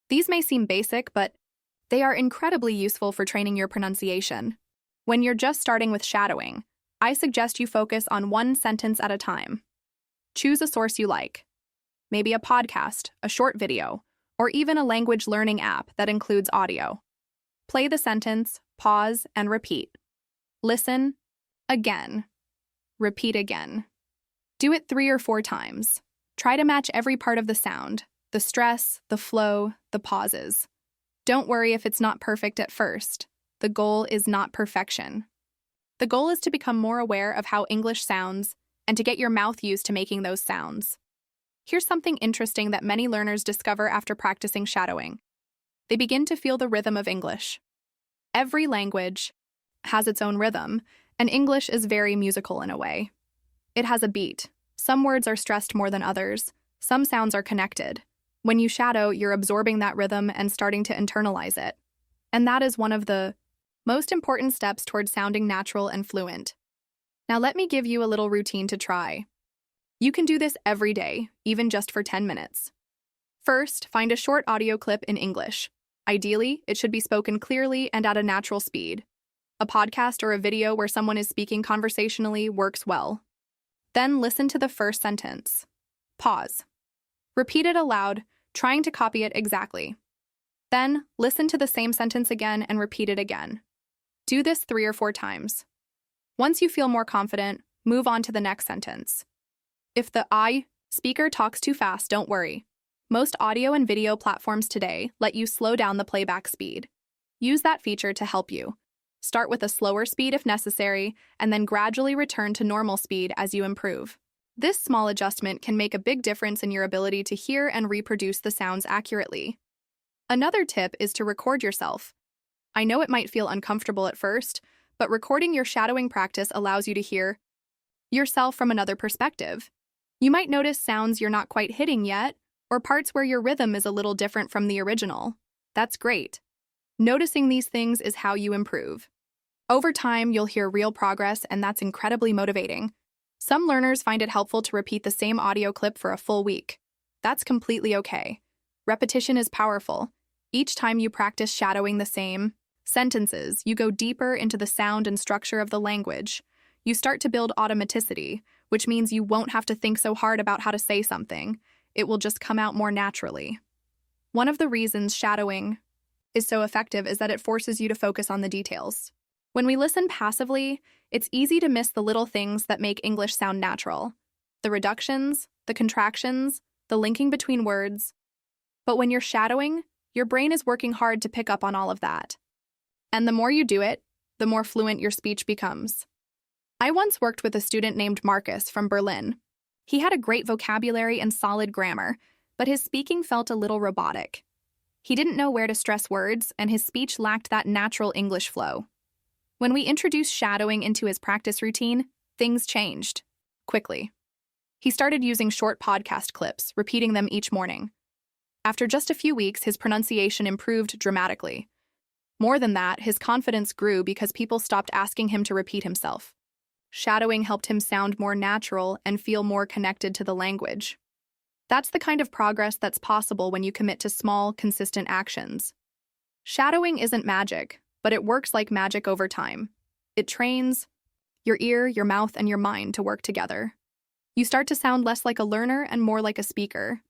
These may seem basic, but they are incredibly useful for training your pronunciation. When you're just starting with shadowing, I suggest you focus on one sentence at a time. Choose a source you like. Maybe a podcast, a short video, or even a language learning app that includes audio. Play the sentence, pause, and repeat. Listen, again. Repeat again. Do it 3 or 4 times. Try to match every part of the sound, the stress, the flow, the pauses. Don't worry if it's not perfect at first. The goal is not perfection. The goal is to become more aware of how English sounds and to get your mouth used to making those sounds. Here's something interesting that many learners discover after practicing shadowing. They begin to feel the rhythm of English. Every language has its own rhythm, and English is very musical in a way. It has a beat. Some words are stressed more than others. Some sounds are connected. When you shadow, you're absorbing that rhythm and starting to internalize it. And that is one of the most important steps towards sounding natural and fluent. Now let me give you a little routine to try. You can do this every day, even just for 10 minutes. First, find a short audio clip in English. Ideally, it should be spoken clearly and at a natural speed. A podcast or a video where someone is speaking conversationally works well. Then listen to the first sentence. Pause. Repeat it aloud, trying to copy it exactly. Then, listen to the same sentence again and repeat it again. Do this 3 or 4 times. Once you feel more confident, move on to the next sentence. If the speaker talks too fast, don't worry. Most audio and video platforms today let you slow down the playback speed. Use that feature to help you. Start with a slower speed if necessary, and then gradually return to normal speed as you improve. This small adjustment can make a big difference in your ability to hear and reproduce the sounds accurately. Another tip is to record yourself. I know it might feel uncomfortable at first, but recording your shadowing practice allows you to hear yourself from another perspective. You might notice sounds you're not quite hitting yet, or parts where your rhythm is a little different from the original. That's great. Noticing these things is how you improve. Over time, you'll hear real progress, and that's incredibly motivating. Some learners find it helpful to repeat the same audio clip for a full week. That's completely okay. Repetition is powerful. Each time you practice shadowing the same sentences, you go deeper into the sound and structure of the language. You start to build automaticity, which means you won't have to think so hard about how to say something. It will just come out more naturally. One of the reasons shadowing is so effective is that it forces you to focus on the details. When we listen passively, it's easy to miss the little things that make English sound natural. The reductions, the contractions, the linking between words. But when you're shadowing, your brain is working hard to pick up on all of that. And the more you do it, the more fluent your speech becomes. I once worked with a student named Marcus from Berlin. He had a great vocabulary and solid grammar, but his speaking felt a little robotic. He didn't know where to stress words, and his speech lacked that natural English flow. When we introduced shadowing into his practice routine, things changed quickly. He started using short podcast clips, repeating them each morning. After just a few weeks, his pronunciation improved dramatically. More than that, his confidence grew because people stopped asking him to repeat himself. Shadowing helped him sound more natural and feel more connected to the language. That's the kind of progress that's possible when you commit to small, consistent actions. Shadowing isn't magic, but it works like magic over time. It trains your ear, your mouth, and your mind to work together. You start to sound less like a learner and more like a speaker.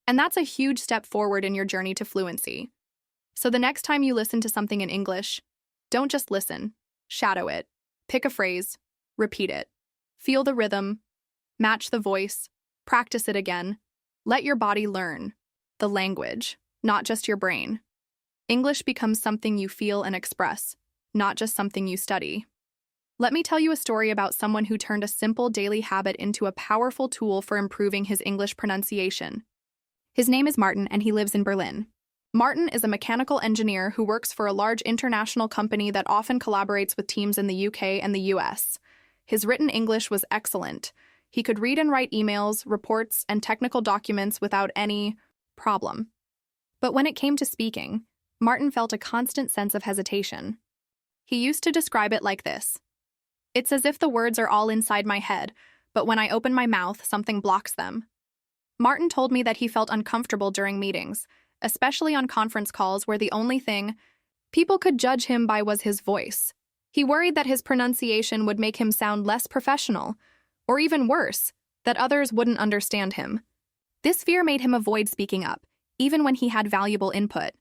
And that's a huge step forward in your journey to fluency. So the next time you listen to something in English, don't just listen. Shadow it. Pick a phrase. Repeat it. Feel the rhythm. Match the voice. Practice it again. Let your body learn the language, not just your brain. English becomes something you feel and express, not just something you study. Let me tell you a story about someone who turned a simple daily habit into a powerful tool for improving his English pronunciation. His name is Martin, and he lives in Berlin. Martin is a mechanical engineer who works for a large international company that often collaborates with teams in the UK and the US. His written English was excellent. He could read and write emails, reports, and technical documents without any problem. But when it came to speaking, Martin felt a constant sense of hesitation. He used to describe it like this: "It's as if the words are all inside my head, but when I open my mouth, something blocks them." Martin told me that he felt uncomfortable during meetings, especially on conference calls where the only thing people could judge him by was his voice. He worried that his pronunciation would make him sound less professional, or even worse, that others wouldn't understand him. This fear made him avoid speaking up, even when he had valuable input.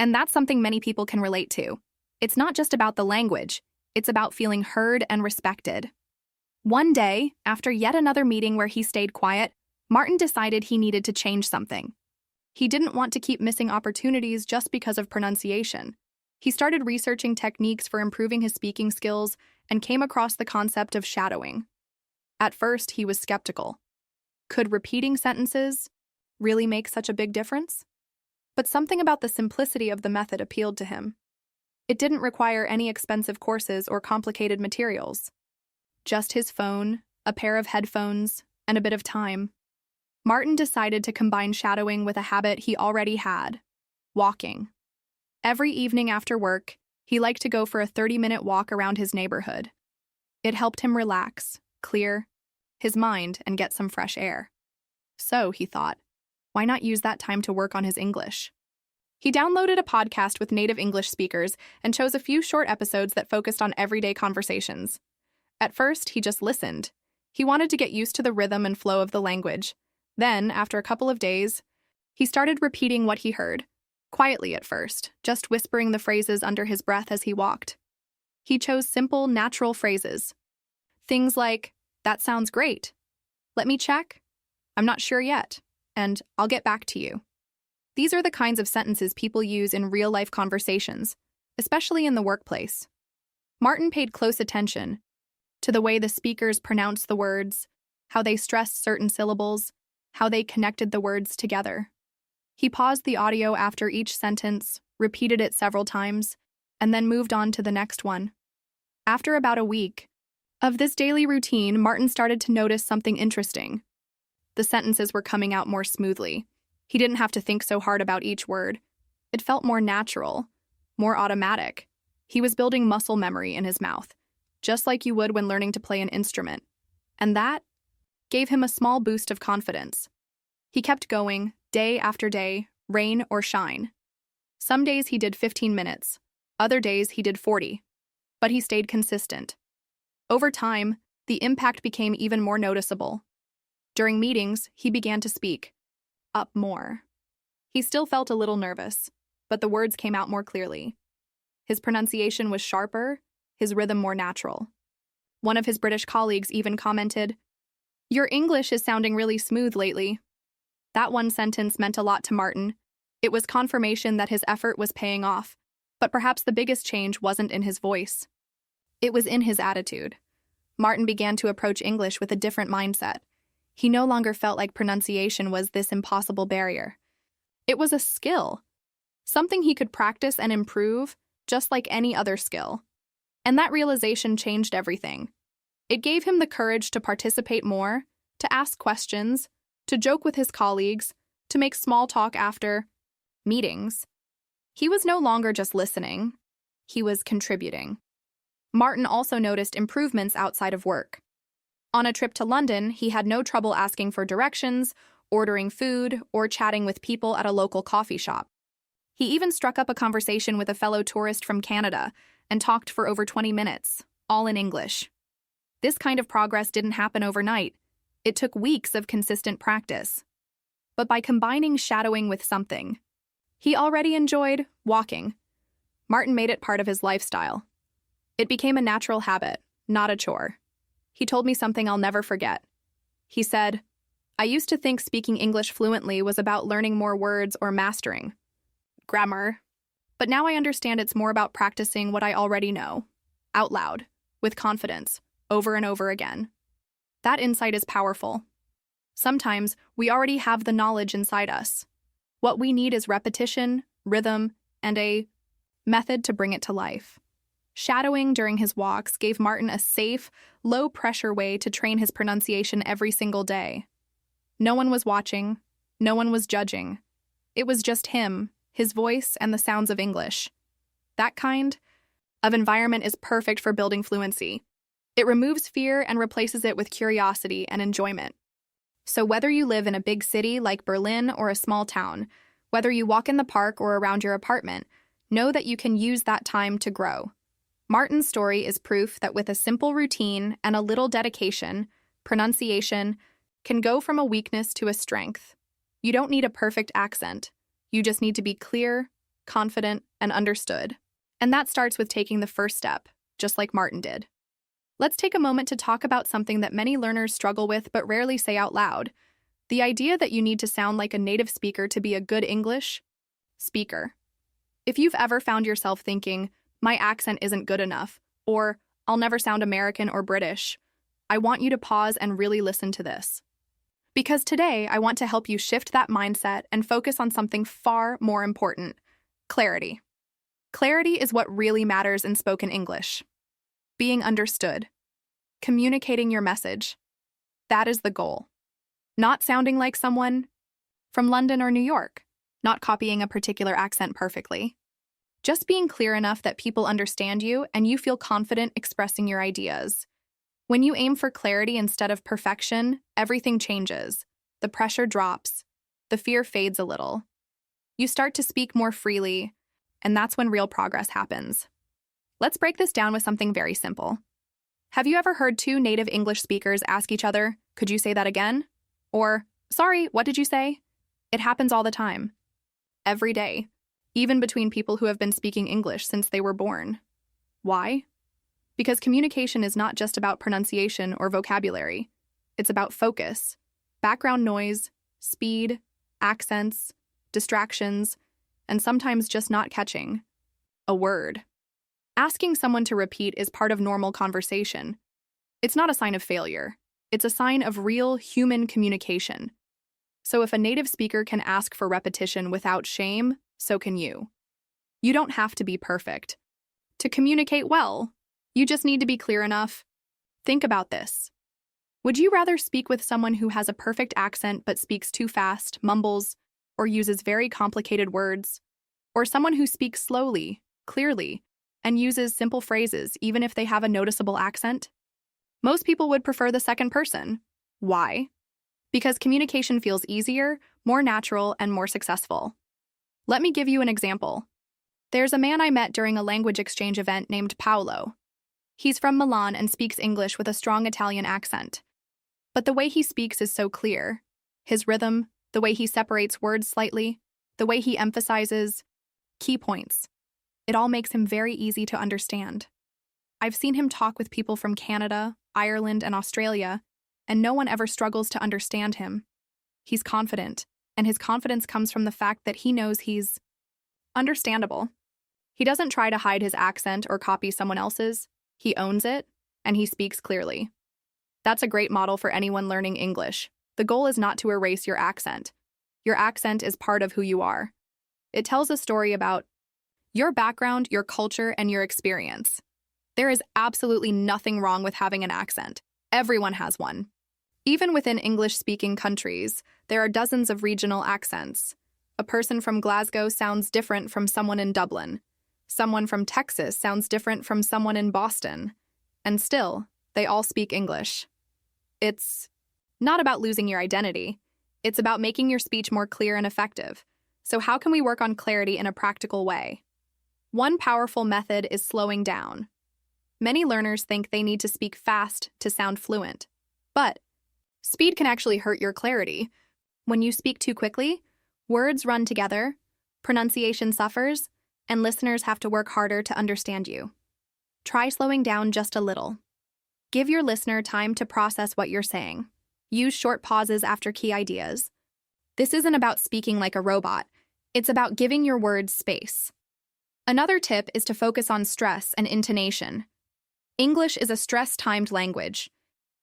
And that's something many people can relate to. It's not just about the language, it's about feeling heard and respected. One day, after yet another meeting where he stayed quiet, Martin decided he needed to change something. He didn't want to keep missing opportunities just because of pronunciation. He started researching techniques for improving his speaking skills and came across the concept of shadowing. At first, he was skeptical. Could repeating sentences really make such a big difference? But something about the simplicity of the method appealed to him. It didn't require any expensive courses or complicated materials. Just his phone, a pair of headphones, and a bit of time. Martin decided to combine shadowing with a habit he already had: walking. Every evening after work, he liked to go for a 30-minute walk around his neighborhood. It helped him relax, clear his mind, and get some fresh air. So, he thought, why not use that time to work on his English? He downloaded a podcast with native English speakers and chose a few short episodes that focused on everyday conversations. At first, he just listened. He wanted to get used to the rhythm and flow of the language. Then, after a couple of days, he started repeating what he heard, quietly at first, just whispering the phrases under his breath as he walked. He chose simple, natural phrases. Things like, "That sounds great," "Let me check," "I'm not sure yet," and "I'll get back to you." These are the kinds of sentences people use in real-life conversations, especially in the workplace. Martin paid close attention to the way the speakers pronounced the words, how they stressed certain syllables, how they connected the words together. He paused the audio after each sentence, repeated it several times, and then moved on to the next one. After about a week of this daily routine, Martin started to notice something interesting. The sentences were coming out more smoothly. He didn't have to think so hard about each word. It felt more natural, more automatic. He was building muscle memory in his mouth, just like you would when learning to play an instrument. And that gave him a small boost of confidence. He kept going, day after day, rain or shine. Some days he did 15 minutes, other days he did 40, but he stayed consistent. Over time, the impact became even more noticeable. During meetings, he began to speak up more. He still felt a little nervous, but the words came out more clearly. His pronunciation was sharper, his rhythm more natural. One of his British colleagues even commented, "Your English is sounding really smooth lately." That one sentence meant a lot to Martin. It was confirmation that his effort was paying off, but perhaps the biggest change wasn't in his voice. It was in his attitude. Martin began to approach English with a different mindset. He no longer felt like pronunciation was this impossible barrier. It was a skill, something he could practice and improve, just like any other skill. And that realization changed everything. It gave him the courage to participate more, to ask questions, to joke with his colleagues, to make small talk after meetings. He was no longer just listening, he was contributing. Martin also noticed improvements outside of work. On a trip to London, he had no trouble asking for directions, ordering food, or chatting with people at a local coffee shop. He even struck up a conversation with a fellow tourist from Canada and talked for over 20 minutes, all in English. This kind of progress didn't happen overnight. It took weeks of consistent practice. But by combining shadowing with something he already enjoyed, walking, Martin made it part of his lifestyle. It became a natural habit, not a chore. He told me something I'll never forget. He said, "I used to think speaking English fluently was about learning more words or mastering grammar, but now I understand it's more about practicing what I already know, out loud, with confidence, over and over again." That insight is powerful. Sometimes we already have the knowledge inside us. What we need is repetition, rhythm, and a method to bring it to life. Shadowing during his walks gave Martin a safe, low-pressure way to train his pronunciation every single day. No one was watching, no one was judging. It was just him, his voice, and the sounds of English. That kind of environment is perfect for building fluency. It removes fear and replaces it with curiosity and enjoyment. So whether you live in a big city like Berlin or a small town, whether you walk in the park or around your apartment, know that you can use that time to grow. Martin's story is proof that with a simple routine and a little dedication, pronunciation can go from a weakness to a strength. You don't need a perfect accent. You just need to be clear, confident, and understood. And that starts with taking the first step, just like Martin did. Let's take a moment to talk about something that many learners struggle with but rarely say out loud. The idea that you need to sound like a native speaker to be a good English speaker. If you've ever found yourself thinking, "My accent isn't good enough," or "I'll never sound American or British," I want you to pause and really listen to this. Because today, I want to help you shift that mindset and focus on something far more important: clarity. Clarity is what really matters in spoken English. Being understood. Communicating your message. That is the goal. Not sounding like someone from London or New York. Not copying a particular accent perfectly. Just being clear enough that people understand you and you feel confident expressing your ideas. When you aim for clarity instead of perfection, everything changes. The pressure drops. The fear fades a little. You start to speak more freely, and that's when real progress happens. Let's break this down with something very simple. Have you ever heard two native English speakers ask each other, "Could you say that again?" Or, "Sorry, what did you say?" It happens all the time. Every day. Even between people who have been speaking English since they were born. Why? Because communication is not just about pronunciation or vocabulary. It's about focus, background noise, speed, accents, distractions, and sometimes just not catching a word. Asking someone to repeat is part of normal conversation. It's not a sign of failure. It's a sign of real human communication. So if a native speaker can ask for repetition without shame, so can you. You don't have to be perfect. To communicate well, you just need to be clear enough. Think about this. Would you rather speak with someone who has a perfect accent but speaks too fast, mumbles, or uses very complicated words? Or someone who speaks slowly, clearly, and uses simple phrases even if they have a noticeable accent? Most people would prefer the second person. Why? Because communication feels easier, more natural, and more successful. Let me give you an example. There's a man I met during a language exchange event named Paolo. He's from Milan and speaks English with a strong Italian accent. But the way he speaks is so clear. His rhythm, the way he separates words slightly, the way he emphasizes key points. It all makes him very easy to understand. I've seen him talk with people from Canada, Ireland, and Australia, and no one ever struggles to understand him. He's confident, and his confidence comes from the fact that he knows he's understandable. He doesn't try to hide his accent or copy someone else's. He owns it, and he speaks clearly. That's a great model for anyone learning English. The goal is not to erase your accent. Your accent is part of who you are. It tells a story about your background, your culture, and your experience. There is absolutely nothing wrong with having an accent. Everyone has one. Even within English-speaking countries, there are dozens of regional accents. A person from Glasgow sounds different from someone in Dublin. Someone from Texas sounds different from someone in Boston. And still, they all speak English. It's not about losing your identity. It's about making your speech more clear and effective. So how can we work on clarity in a practical way? One powerful method is slowing down. Many learners think they need to speak fast to sound fluent. But speed can actually hurt your clarity. When you speak too quickly, words run together, pronunciation suffers, and listeners have to work harder to understand you. Try slowing down just a little. Give your listener time to process what you're saying. Use short pauses after key ideas. This isn't about speaking like a robot. It's about giving your words space. Another tip is to focus on stress and intonation. English is a stress-timed language.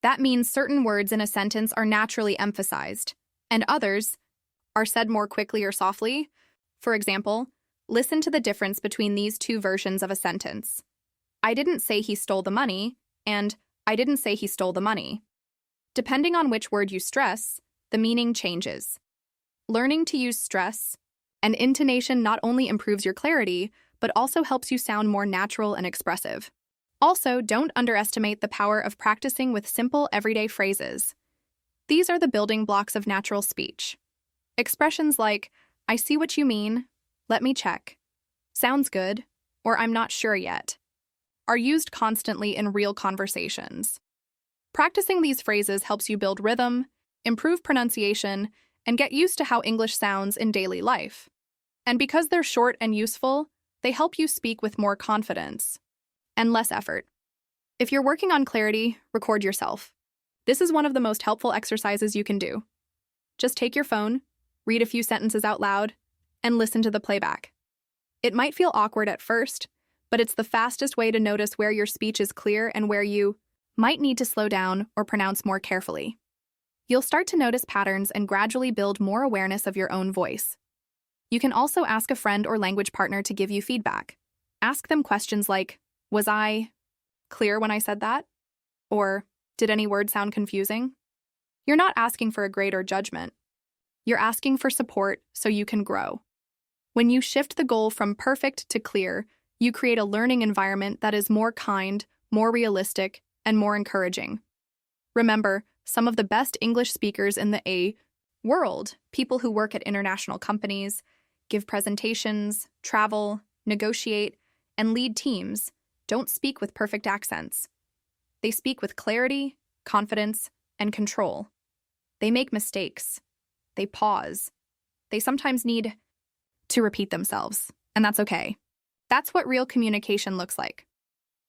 That means certain words in a sentence are naturally emphasized, and others are said more quickly or softly. For example, listen to the difference between these two versions of a sentence. I didn't say he stole the money, and I didn't say he stole the money. Depending on which word you stress, the meaning changes. Learning to use stress and intonation not only improves your clarity, but also helps you sound more natural and expressive. Also, don't underestimate the power of practicing with simple, everyday phrases. These are the building blocks of natural speech. Expressions like, I see what you mean, let me check, sounds good, or I'm not sure yet, are used constantly in real conversations. Practicing these phrases helps you build rhythm, improve pronunciation, and get used to how English sounds in daily life. And because they're short and useful, they help you speak with more confidence and less effort. If you're working on clarity, record yourself. This is one of the most helpful exercises you can do. Just take your phone, read a few sentences out loud, and listen to the playback. It might feel awkward at first, but it's the fastest way to notice where your speech is clear and where you might need to slow down or pronounce more carefully. You'll start to notice patterns and gradually build more awareness of your own voice. You can also ask a friend or language partner to give you feedback. Ask them questions like, was I clear when I said that? Or, did any word sound confusing? You're not asking for a grade or judgment. You're asking for support so you can grow. When you shift the goal from perfect to clear, you create a learning environment that is more kind, more realistic, and more encouraging. Remember, some of the best English speakers in the world, people who work at international companies, give presentations, travel, negotiate, and lead teams, don't speak with perfect accents. They speak with clarity, confidence, and control. They make mistakes. They pause. They sometimes need to repeat themselves, and that's okay. That's what real communication looks like.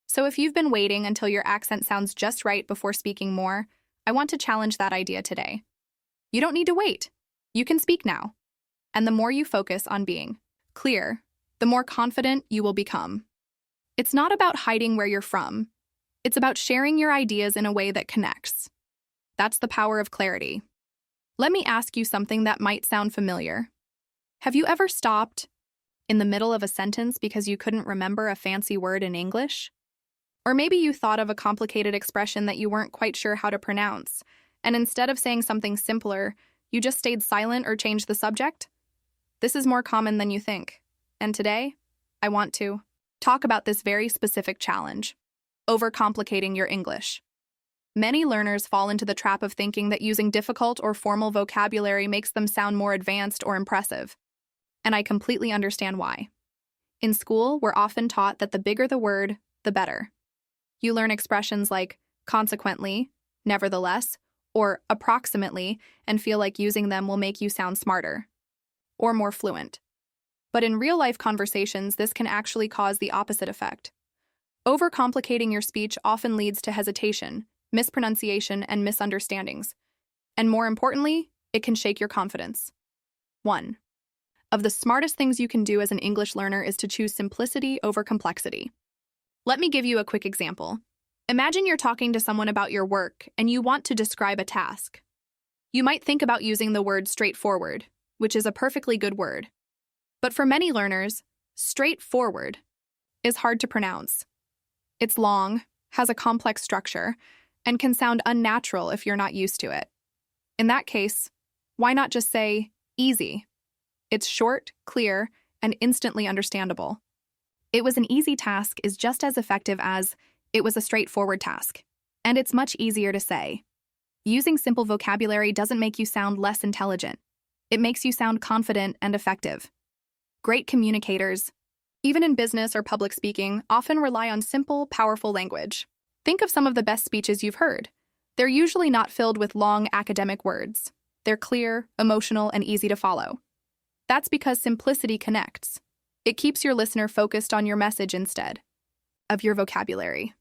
So if you've been waiting until your accent sounds just right before speaking more, I want to challenge that idea today. You don't need to wait. You can speak now. And the more you focus on being clear, the more confident you will become. It's not about hiding where you're from. It's about sharing your ideas in a way that connects. That's the power of clarity. Let me ask you something that might sound familiar. Have you ever stopped in the middle of a sentence because you couldn't remember a fancy word in English? Or maybe you thought of a complicated expression that you weren't quite sure how to pronounce, and instead of saying something simpler, you just stayed silent or changed the subject? This is more common than you think. And today, I want to talk about this very specific challenge: overcomplicating your English. Many learners fall into the trap of thinking that using difficult or formal vocabulary makes them sound more advanced or impressive. And I completely understand why. In school, we're often taught that the bigger the word, the better. You learn expressions like consequently, nevertheless, or approximately, and feel like using them will make you sound smarter or more fluent. But in real-life conversations, this can actually cause the opposite effect. Overcomplicating your speech often leads to hesitation, mispronunciation, and misunderstandings. And more importantly, it can shake your confidence. 1. Of the smartest things you can do as an English learner is to choose simplicity over complexity. Let me give you a quick example. Imagine you're talking to someone about your work and you want to describe a task. You might think about using the word straightforward, which is a perfectly good word. But for many learners, straightforward is hard to pronounce. It's long, has a complex structure, and can sound unnatural if you're not used to it. In that case, why not just say easy? It's short, clear, and instantly understandable. It was an easy task is just as effective as it was a straightforward task, and it's much easier to say. Using simple vocabulary doesn't make you sound less intelligent. It makes you sound confident and effective. Great communicators, even in business or public speaking, often rely on simple, powerful language. Think of some of the best speeches you've heard. They're usually not filled with long academic words. They're clear, emotional, and easy to follow. That's because simplicity connects. It keeps your listener focused on your message instead of your vocabulary.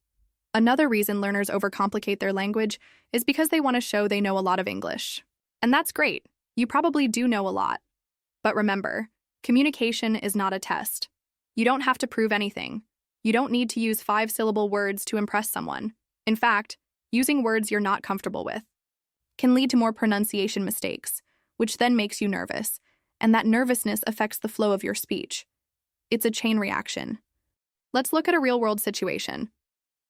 Another reason learners overcomplicate their language is because they want to show they know a lot of English. And that's great. You probably do know a lot. But remember, communication is not a test. You don't have to prove anything. You don't need to use 5-syllable words to impress someone. In fact, using words you're not comfortable with can lead to more pronunciation mistakes, which then makes you nervous, and that nervousness affects the flow of your speech. It's a chain reaction. Let's look at a real-world situation.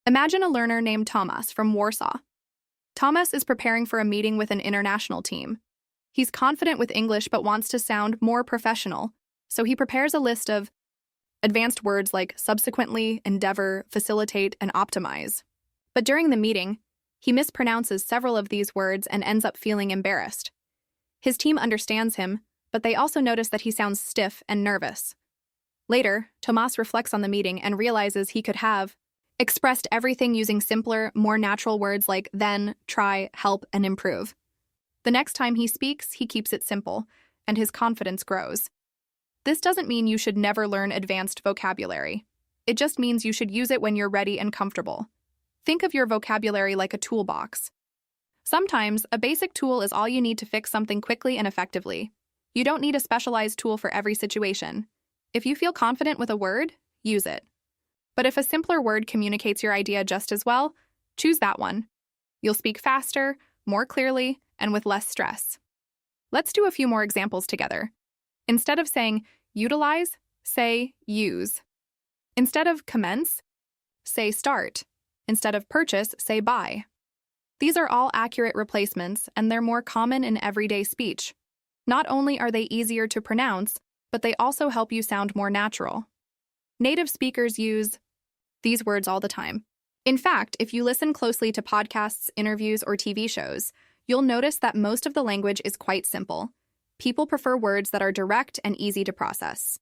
Imagine a learner named Thomas from Warsaw. Thomas is preparing for a meeting with an international team. He's confident with English but wants to sound more professional, so he prepares a list of advanced words like subsequently, endeavor, facilitate, and optimize. But during the meeting, he mispronounces several of these words and ends up feeling embarrassed. His team understands him, but they also notice that he sounds stiff and nervous. Later, Tomas reflects on the meeting and realizes he could have expressed everything using simpler, more natural words like then, try, help, and improve. The next time he speaks, he keeps it simple, and his confidence grows. This doesn't mean you should never learn advanced vocabulary. It just means you should use it when you're ready and comfortable. Think of your vocabulary like a toolbox. Sometimes, a basic tool is all you need to fix something quickly and effectively. You don't need a specialized tool for every situation. If you feel confident with a word, use it. But if a simpler word communicates your idea just as well, choose that one. You'll speak faster, more clearly, and with less stress. Let's do a few more examples together. Instead of saying utilize, say use. Instead of commence, say start. Instead of purchase, say buy. These are all accurate replacements, and they're more common in everyday speech. Not only are they easier to pronounce, but they also help you sound more natural. Native speakers use these words all the time. In fact, if you listen closely to podcasts, interviews, or TV shows, you'll notice that most of the language is quite simple. People prefer words that are direct and easy to process.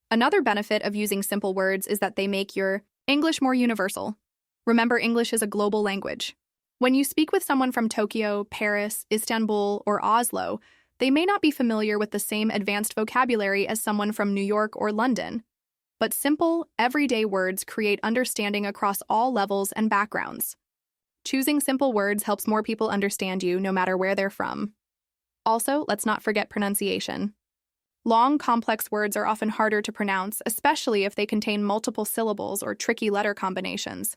Another benefit of using simple words is that they make your English more universal. Remember, English is a global language. When you speak with someone from Tokyo, Paris, Istanbul, or Oslo, they may not be familiar with the same advanced vocabulary as someone from New York or London. But simple, everyday words create understanding across all levels and backgrounds. Choosing simple words helps more people understand you no matter where they're from. Also, let's not forget pronunciation. Long, complex words are often harder to pronounce, especially if they contain multiple syllables or tricky letter combinations.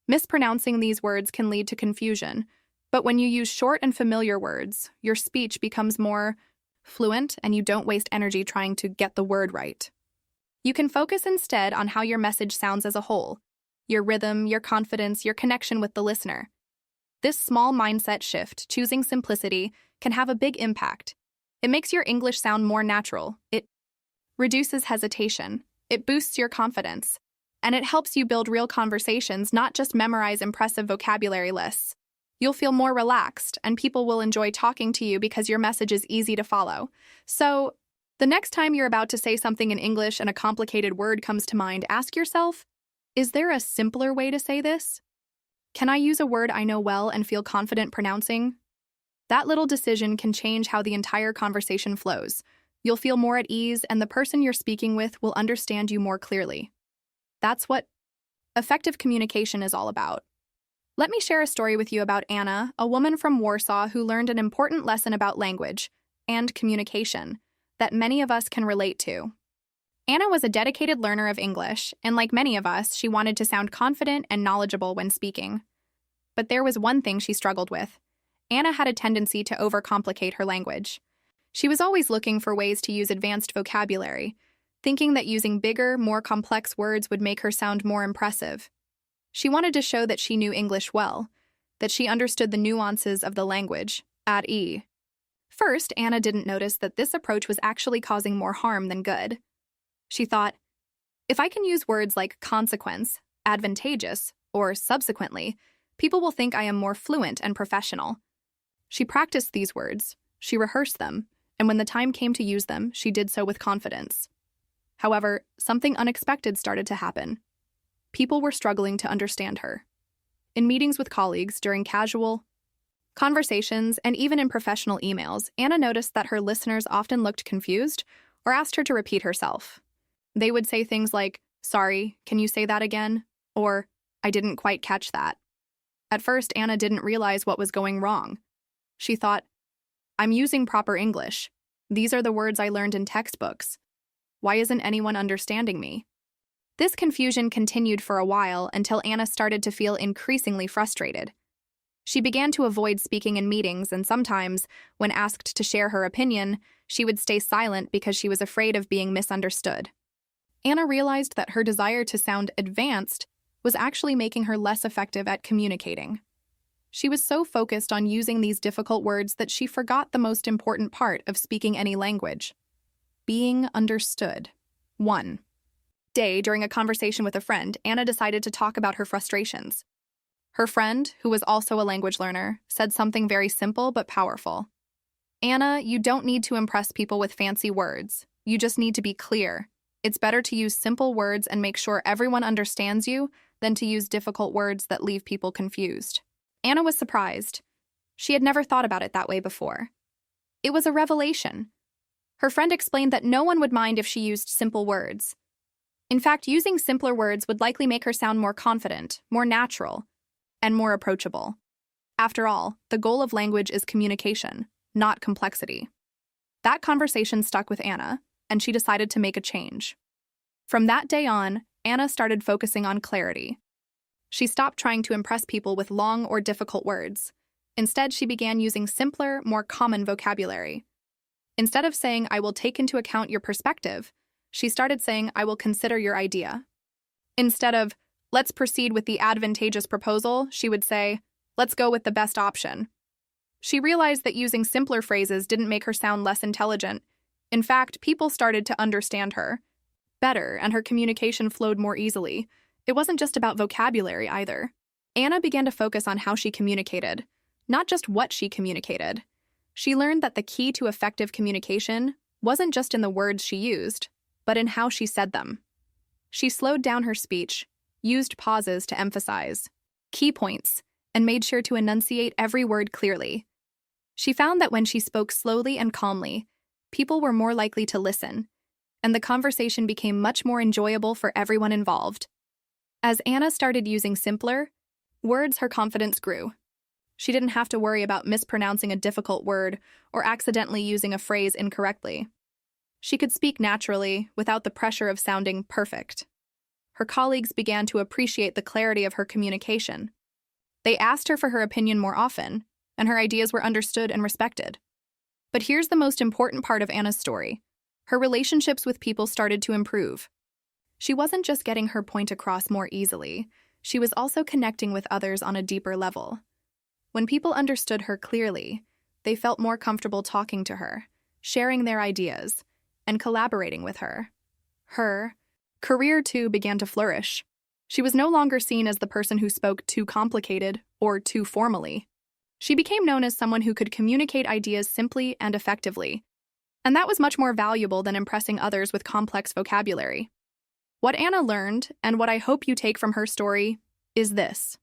Mispronouncing these words can lead to confusion, But when you use short and familiar words, your speech becomes more fluent and you don't waste energy trying to get the word right. You can focus instead on how your message sounds as a whole, your rhythm, your confidence, your connection with the listener. This small mindset shift, choosing simplicity, can have a big impact. It makes your English sound more natural. It reduces hesitation. It boosts your confidence. And it helps you build real conversations, not just memorize impressive vocabulary lists. You'll feel more relaxed, and people will enjoy talking to you because your message is easy to follow. So, the next time you're about to say something in English and a complicated word comes to mind, ask yourself, is there a simpler way to say this? Can I use a word I know well and feel confident pronouncing? That little decision can change how the entire conversation flows. You'll feel more at ease, and the person you're speaking with will understand you more clearly. That's what effective communication is all about. Let me share a story with you about Anna, a woman from Warsaw who learned an important lesson about language and communication that many of us can relate to. Anna was a dedicated learner of English, and like many of us, she wanted to sound confident and knowledgeable when speaking. But there was one thing she struggled with. Anna had a tendency to overcomplicate her language. She was always looking for ways to use advanced vocabulary, thinking that using bigger, more complex words would make her sound more impressive. She wanted to show that she knew English well, that she understood the nuances of the language, at ease. First, Anna didn't notice that this approach was actually causing more harm than good. She thought, if I can use words like consequence, advantageous, or subsequently, people will think I am more fluent and professional. She practiced these words, she rehearsed them, and when the time came to use them, she did so with confidence. However, something unexpected started to happen. People were struggling to understand her. In meetings with colleagues, during casual conversations, and even in professional emails, Anna noticed that her listeners often looked confused or asked her to repeat herself. They would say things like, "Sorry, can you say that again?" Or, "I didn't quite catch that." At first, Anna didn't realize what was going wrong. She thought, I'm using proper English. These are the words I learned in textbooks. Why isn't anyone understanding me? This confusion continued for a while until Anna started to feel increasingly frustrated. She began to avoid speaking in meetings, and sometimes, when asked to share her opinion, she would stay silent because she was afraid of being misunderstood. Anna realized that her desire to sound advanced was actually making her less effective at communicating. She was so focused on using these difficult words that she forgot the most important part of speaking any language: being understood. 1 day, during a conversation with a friend, Anna decided to talk about her frustrations. Her friend, who was also a language learner, said something very simple but powerful. Anna, you don't need to impress people with fancy words. You just need to be clear. It's better to use simple words and make sure everyone understands you than to use difficult words that leave people confused. Anna was surprised. She had never thought about it that way before. It was a revelation. Her friend explained that no one would mind if she used simple words. In fact, using simpler words would likely make her sound more confident, more natural, and more approachable. After all, the goal of language is communication, not complexity. That conversation stuck with Anna, and she decided to make a change. From that day on, Anna started focusing on clarity. She stopped trying to impress people with long or difficult words. Instead, she began using simpler, more common vocabulary. Instead of saying, "I will take into account your perspective," she started saying, "I will consider your idea." Instead of, "Let's proceed with the advantageous proposal," she would say, "Let's go with the best option." She realized that using simpler phrases didn't make her sound less intelligent. In fact, people started to understand her better, and her communication flowed more easily. It wasn't just about vocabulary either. Anna began to focus on how she communicated, not just what she communicated. She learned that the key to effective communication wasn't just in the words she used, but in how she said them. She slowed down her speech, used pauses to emphasize key points, and made sure to enunciate every word clearly. She found that when she spoke slowly and calmly, people were more likely to listen, and the conversation became much more enjoyable for everyone involved. As Anna started using simpler words, her confidence grew. She didn't have to worry about mispronouncing a difficult word or accidentally using a phrase incorrectly. She could speak naturally without the pressure of sounding perfect. Her colleagues began to appreciate the clarity of her communication. They asked her for her opinion more often, and her ideas were understood and respected. But here's the most important part of Anna's story. Her relationships with people started to improve. She wasn't just getting her point across more easily, she was also connecting with others on a deeper level. When people understood her clearly, they felt more comfortable talking to her, sharing their ideas, and collaborating with her. Her career, too, began to flourish. She was no longer seen as the person who spoke too complicated or too formally. She became known as someone who could communicate ideas simply and effectively, and that was much more valuable than impressing others with complex vocabulary. What Anna learned, and what I hope you take from her story, is this.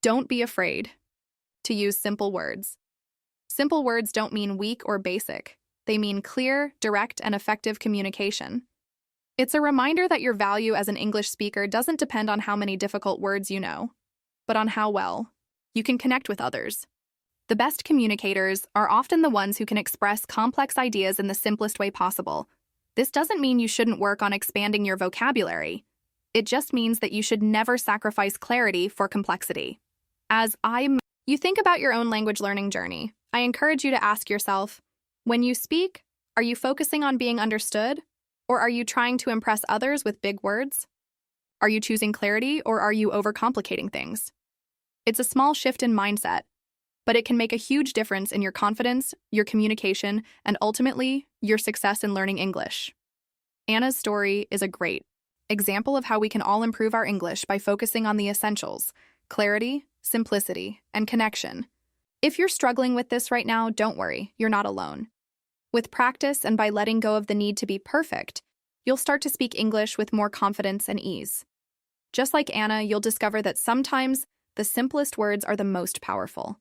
Don't be afraid to use simple words. Simple words don't mean weak or basic. They mean clear, direct, and effective communication. It's a reminder that your value as an English speaker doesn't depend on how many difficult words you know, but on how well you can connect with others. The best communicators are often the ones who can express complex ideas in the simplest way possible. This doesn't mean you shouldn't work on expanding your vocabulary. It just means that you should never sacrifice clarity for complexity. You think about your own language learning journey, I encourage you to ask yourself, when you speak, are you focusing on being understood, or are you trying to impress others with big words? Are you choosing clarity, or are you overcomplicating things? It's a small shift in mindset, but it can make a huge difference in your confidence, your communication, and ultimately, your success in learning English. Anna's story is a great example of how we can all improve our English by focusing on the essentials: clarity, simplicity, and connection. If you're struggling with this right now, don't worry, you're not alone. With practice and by letting go of the need to be perfect, you'll start to speak English with more confidence and ease. Just like Anna, you'll discover that sometimes the simplest words are the most powerful.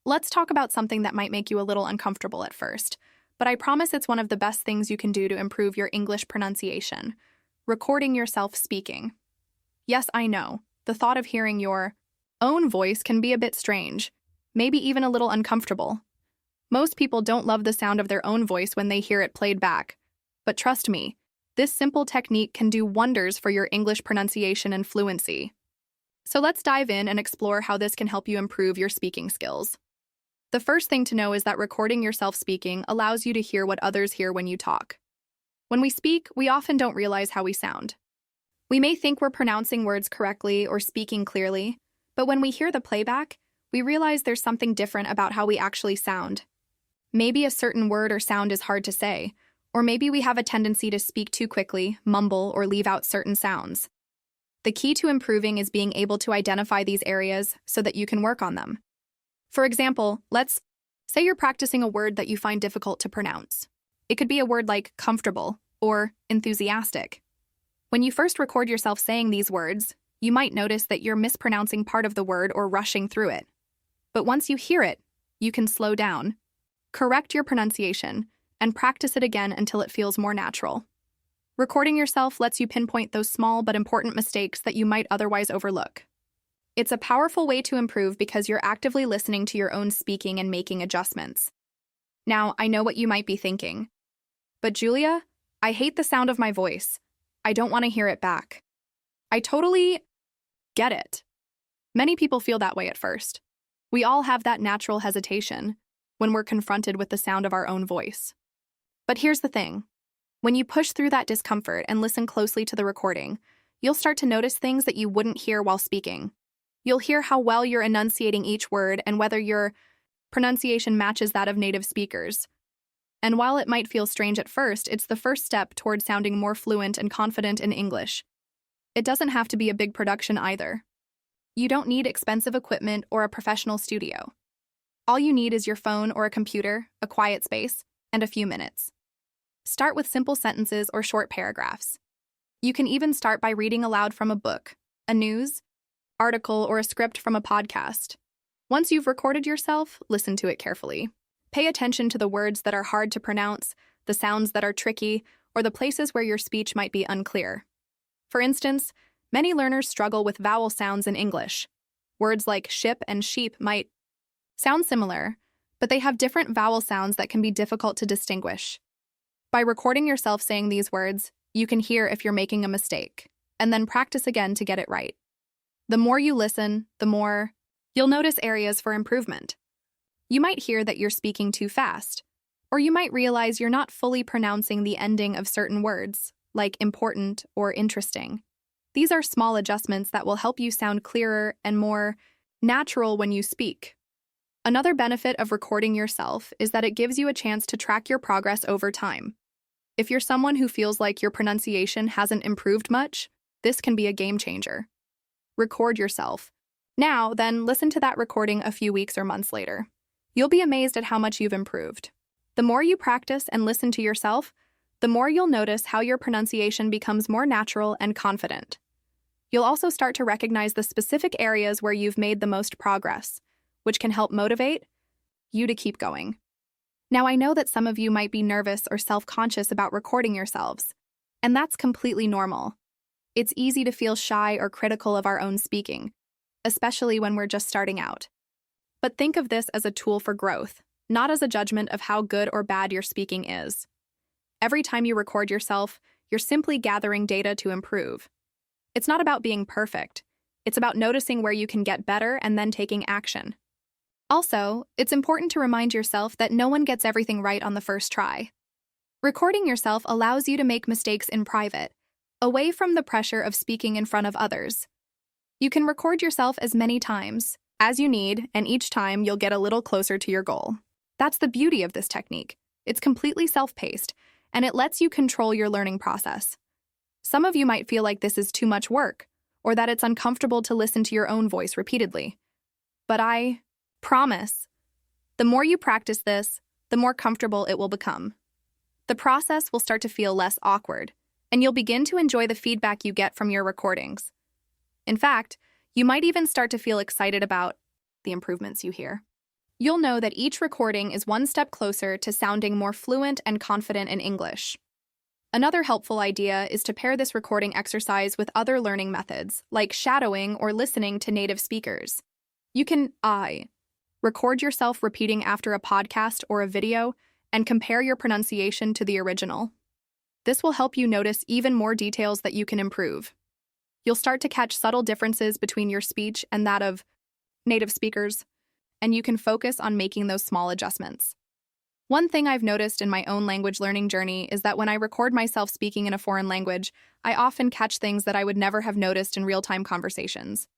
Let's talk about something that might make you a little uncomfortable at first, but I promise it's one of the best things you can do to improve your English pronunciation: recording yourself speaking. Yes, I know, the thought of hearing your own voice can be a bit strange, maybe even a little uncomfortable. Most people don't love the sound of their own voice when they hear it played back, but trust me, this simple technique can do wonders for your English pronunciation and fluency. So let's dive in and explore how this can help you improve your speaking skills. The first thing to know is that recording yourself speaking allows you to hear what others hear when you talk. When we speak, we often don't realize how we sound. We may think we're pronouncing words correctly or speaking clearly, but when we hear the playback, we realize there's something different about how we actually sound. Maybe a certain word or sound is hard to say, or maybe we have a tendency to speak too quickly, mumble, or leave out certain sounds. The key to improving is being able to identify these areas so that you can work on them. For example, let's say you're practicing a word that you find difficult to pronounce. It could be a word like comfortable or enthusiastic. When you first record yourself saying these words, you might notice that you're mispronouncing part of the word or rushing through it. But once you hear it, you can slow down, correct your pronunciation, and practice it again until it feels more natural. Recording yourself lets you pinpoint those small but important mistakes that you might otherwise overlook. It's a powerful way to improve because you're actively listening to your own speaking and making adjustments. Now, I know what you might be thinking. But Julia, I hate the sound of my voice. I don't want to hear it back. I totally get it. Many people feel that way at first. We all have that natural hesitation when we're confronted with the sound of our own voice. But here's the thing. When you push through that discomfort and listen closely to the recording, you'll start to notice things that you wouldn't hear while speaking. You'll hear how well you're enunciating each word and whether your pronunciation matches that of native speakers. And while it might feel strange at first, it's the first step toward sounding more fluent and confident in English. It doesn't have to be a big production either. You don't need expensive equipment or a professional studio. All you need is your phone or a computer, a quiet space, and a few minutes. Start with simple sentences or short paragraphs. You can even start by reading aloud from a book, a news article, or a script from a podcast. Once you've recorded yourself, listen to it carefully. Pay attention to the words that are hard to pronounce, the sounds that are tricky, or the places where your speech might be unclear. For instance, many learners struggle with vowel sounds in English. Words like ship and sheep might sound similar, but they have different vowel sounds that can be difficult to distinguish. By recording yourself saying these words, you can hear if you're making a mistake, and then practice again to get it right. The more you listen, the more you'll notice areas for improvement. You might hear that you're speaking too fast, or you might realize you're not fully pronouncing the ending of certain words, like important or interesting. These are small adjustments that will help you sound clearer and more natural when you speak. Another benefit of recording yourself is that it gives you a chance to track your progress over time. If you're someone who feels like your pronunciation hasn't improved much, this can be a game changer. Record yourself. Now, then listen to that recording a few weeks or months later. You'll be amazed at how much you've improved. The more you practice and listen to yourself, the more you'll notice how your pronunciation becomes more natural and confident. You'll also start to recognize the specific areas where you've made the most progress, which can help motivate you to keep going. Now, I know that some of you might be nervous or self-conscious about recording yourselves, and that's completely normal. It's easy to feel shy or critical of our own speaking, especially when we're just starting out. But think of this as a tool for growth, not as a judgment of how good or bad your speaking is. Every time you record yourself, you're simply gathering data to improve. It's not about being perfect. It's about noticing where you can get better and then taking action. Also, it's important to remind yourself that no one gets everything right on the first try. Recording yourself allows you to make mistakes in private, away from the pressure of speaking in front of others. You can record yourself as many times as you need, and each time you'll get a little closer to your goal. That's the beauty of this technique. It's completely self-paced, and it lets you control your learning process. Some of you might feel like this is too much work, or that it's uncomfortable to listen to your own voice repeatedly. But I promise, the more you practice this, the more comfortable it will become. The process will start to feel less awkward, and you'll begin to enjoy the feedback you get from your recordings. In fact, you might even start to feel excited about the improvements you hear. You'll know that each recording is one step closer to sounding more fluent and confident in English. Another helpful idea is to pair this recording exercise with other learning methods, like shadowing or listening to native speakers. You can record yourself repeating after a podcast or a video and compare your pronunciation to the original. This will help you notice even more details that you can improve. You'll start to catch subtle differences between your speech and that of native speakers, and you can focus on making those small adjustments. One thing I've noticed in my own language learning journey is that when I record myself speaking in a foreign language, I often catch things that I would never have noticed in real-time conversations.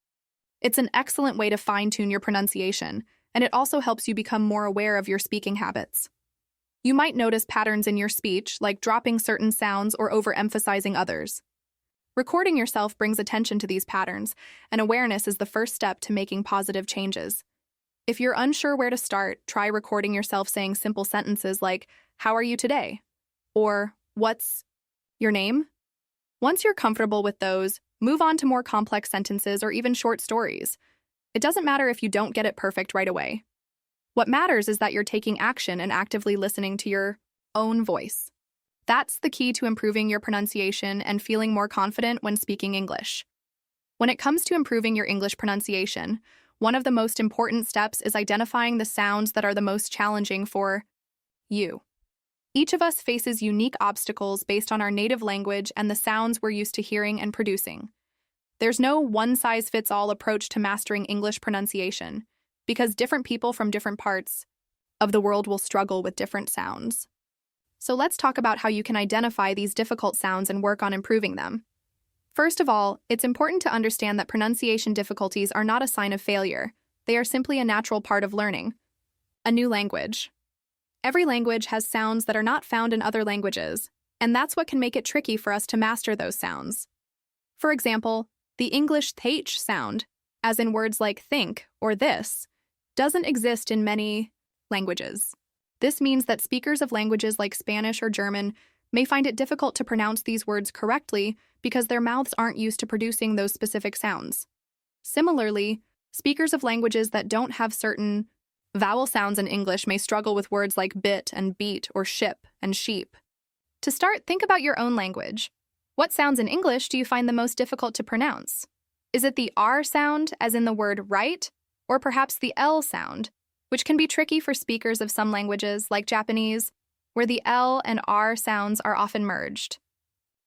It's an excellent way to fine-tune your pronunciation, and it also helps you become more aware of your speaking habits. You might notice patterns in your speech, like dropping certain sounds or overemphasizing others. Recording yourself brings attention to these patterns, and awareness is the first step to making positive changes. If you're unsure where to start, try recording yourself saying simple sentences like, "How are you today?" or "What's your name?" Once you're comfortable with those, move on to more complex sentences or even short stories. It doesn't matter if you don't get it perfect right away. What matters is that you're taking action and actively listening to your own voice. That's the key to improving your pronunciation and feeling more confident when speaking English. When it comes to improving your English pronunciation, one of the most important steps is identifying the sounds that are the most challenging for you. Each of us faces unique obstacles based on our native language and the sounds we're used to hearing and producing. There's no one-size-fits-all approach to mastering English pronunciation, because different people from different parts of the world will struggle with different sounds. So let's talk about how you can identify these difficult sounds and work on improving them. First of all, it's important to understand that pronunciation difficulties are not a sign of failure. They are simply a natural part of learning a new language. Every language has sounds that are not found in other languages, and that's what can make it tricky for us to master those sounds. For example, the English th sound, as in words like think or this, doesn't exist in many languages. This means that speakers of languages like Spanish or German may find it difficult to pronounce these words correctly because their mouths aren't used to producing those specific sounds. Similarly, speakers of languages that don't have certain vowel sounds in English may struggle with words like bit and beat or ship and sheep. To start, think about your own language. What sounds in English do you find the most difficult to pronounce? Is it the R sound, as in the word right, or perhaps the L sound, which can be tricky for speakers of some languages, like Japanese, where the L and R sounds are often merged?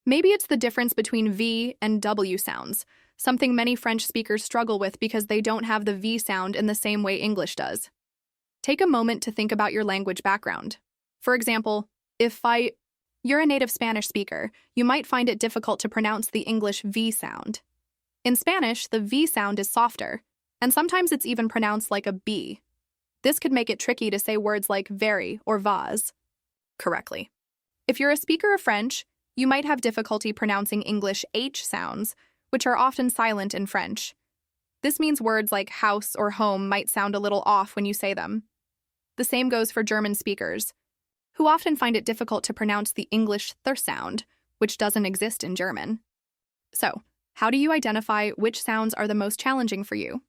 Maybe it's the difference between V and W sounds, something many French speakers struggle with because they don't have the V sound in the same way English does. Take a moment to think about your language background. For example, you're a native Spanish speaker, you might find it difficult to pronounce the English V sound. In Spanish, the V sound is softer, and sometimes it's even pronounced like a B. This could make it tricky to say words like very or vase correctly. If you're a speaker of French, you might have difficulty pronouncing English H sounds, which are often silent in French. This means words like house or home might sound a little off when you say them. The same goes for German speakers, who often find it difficult to pronounce the English th sound, which doesn't exist in German. So, how do you identify which sounds are the most challenging for you?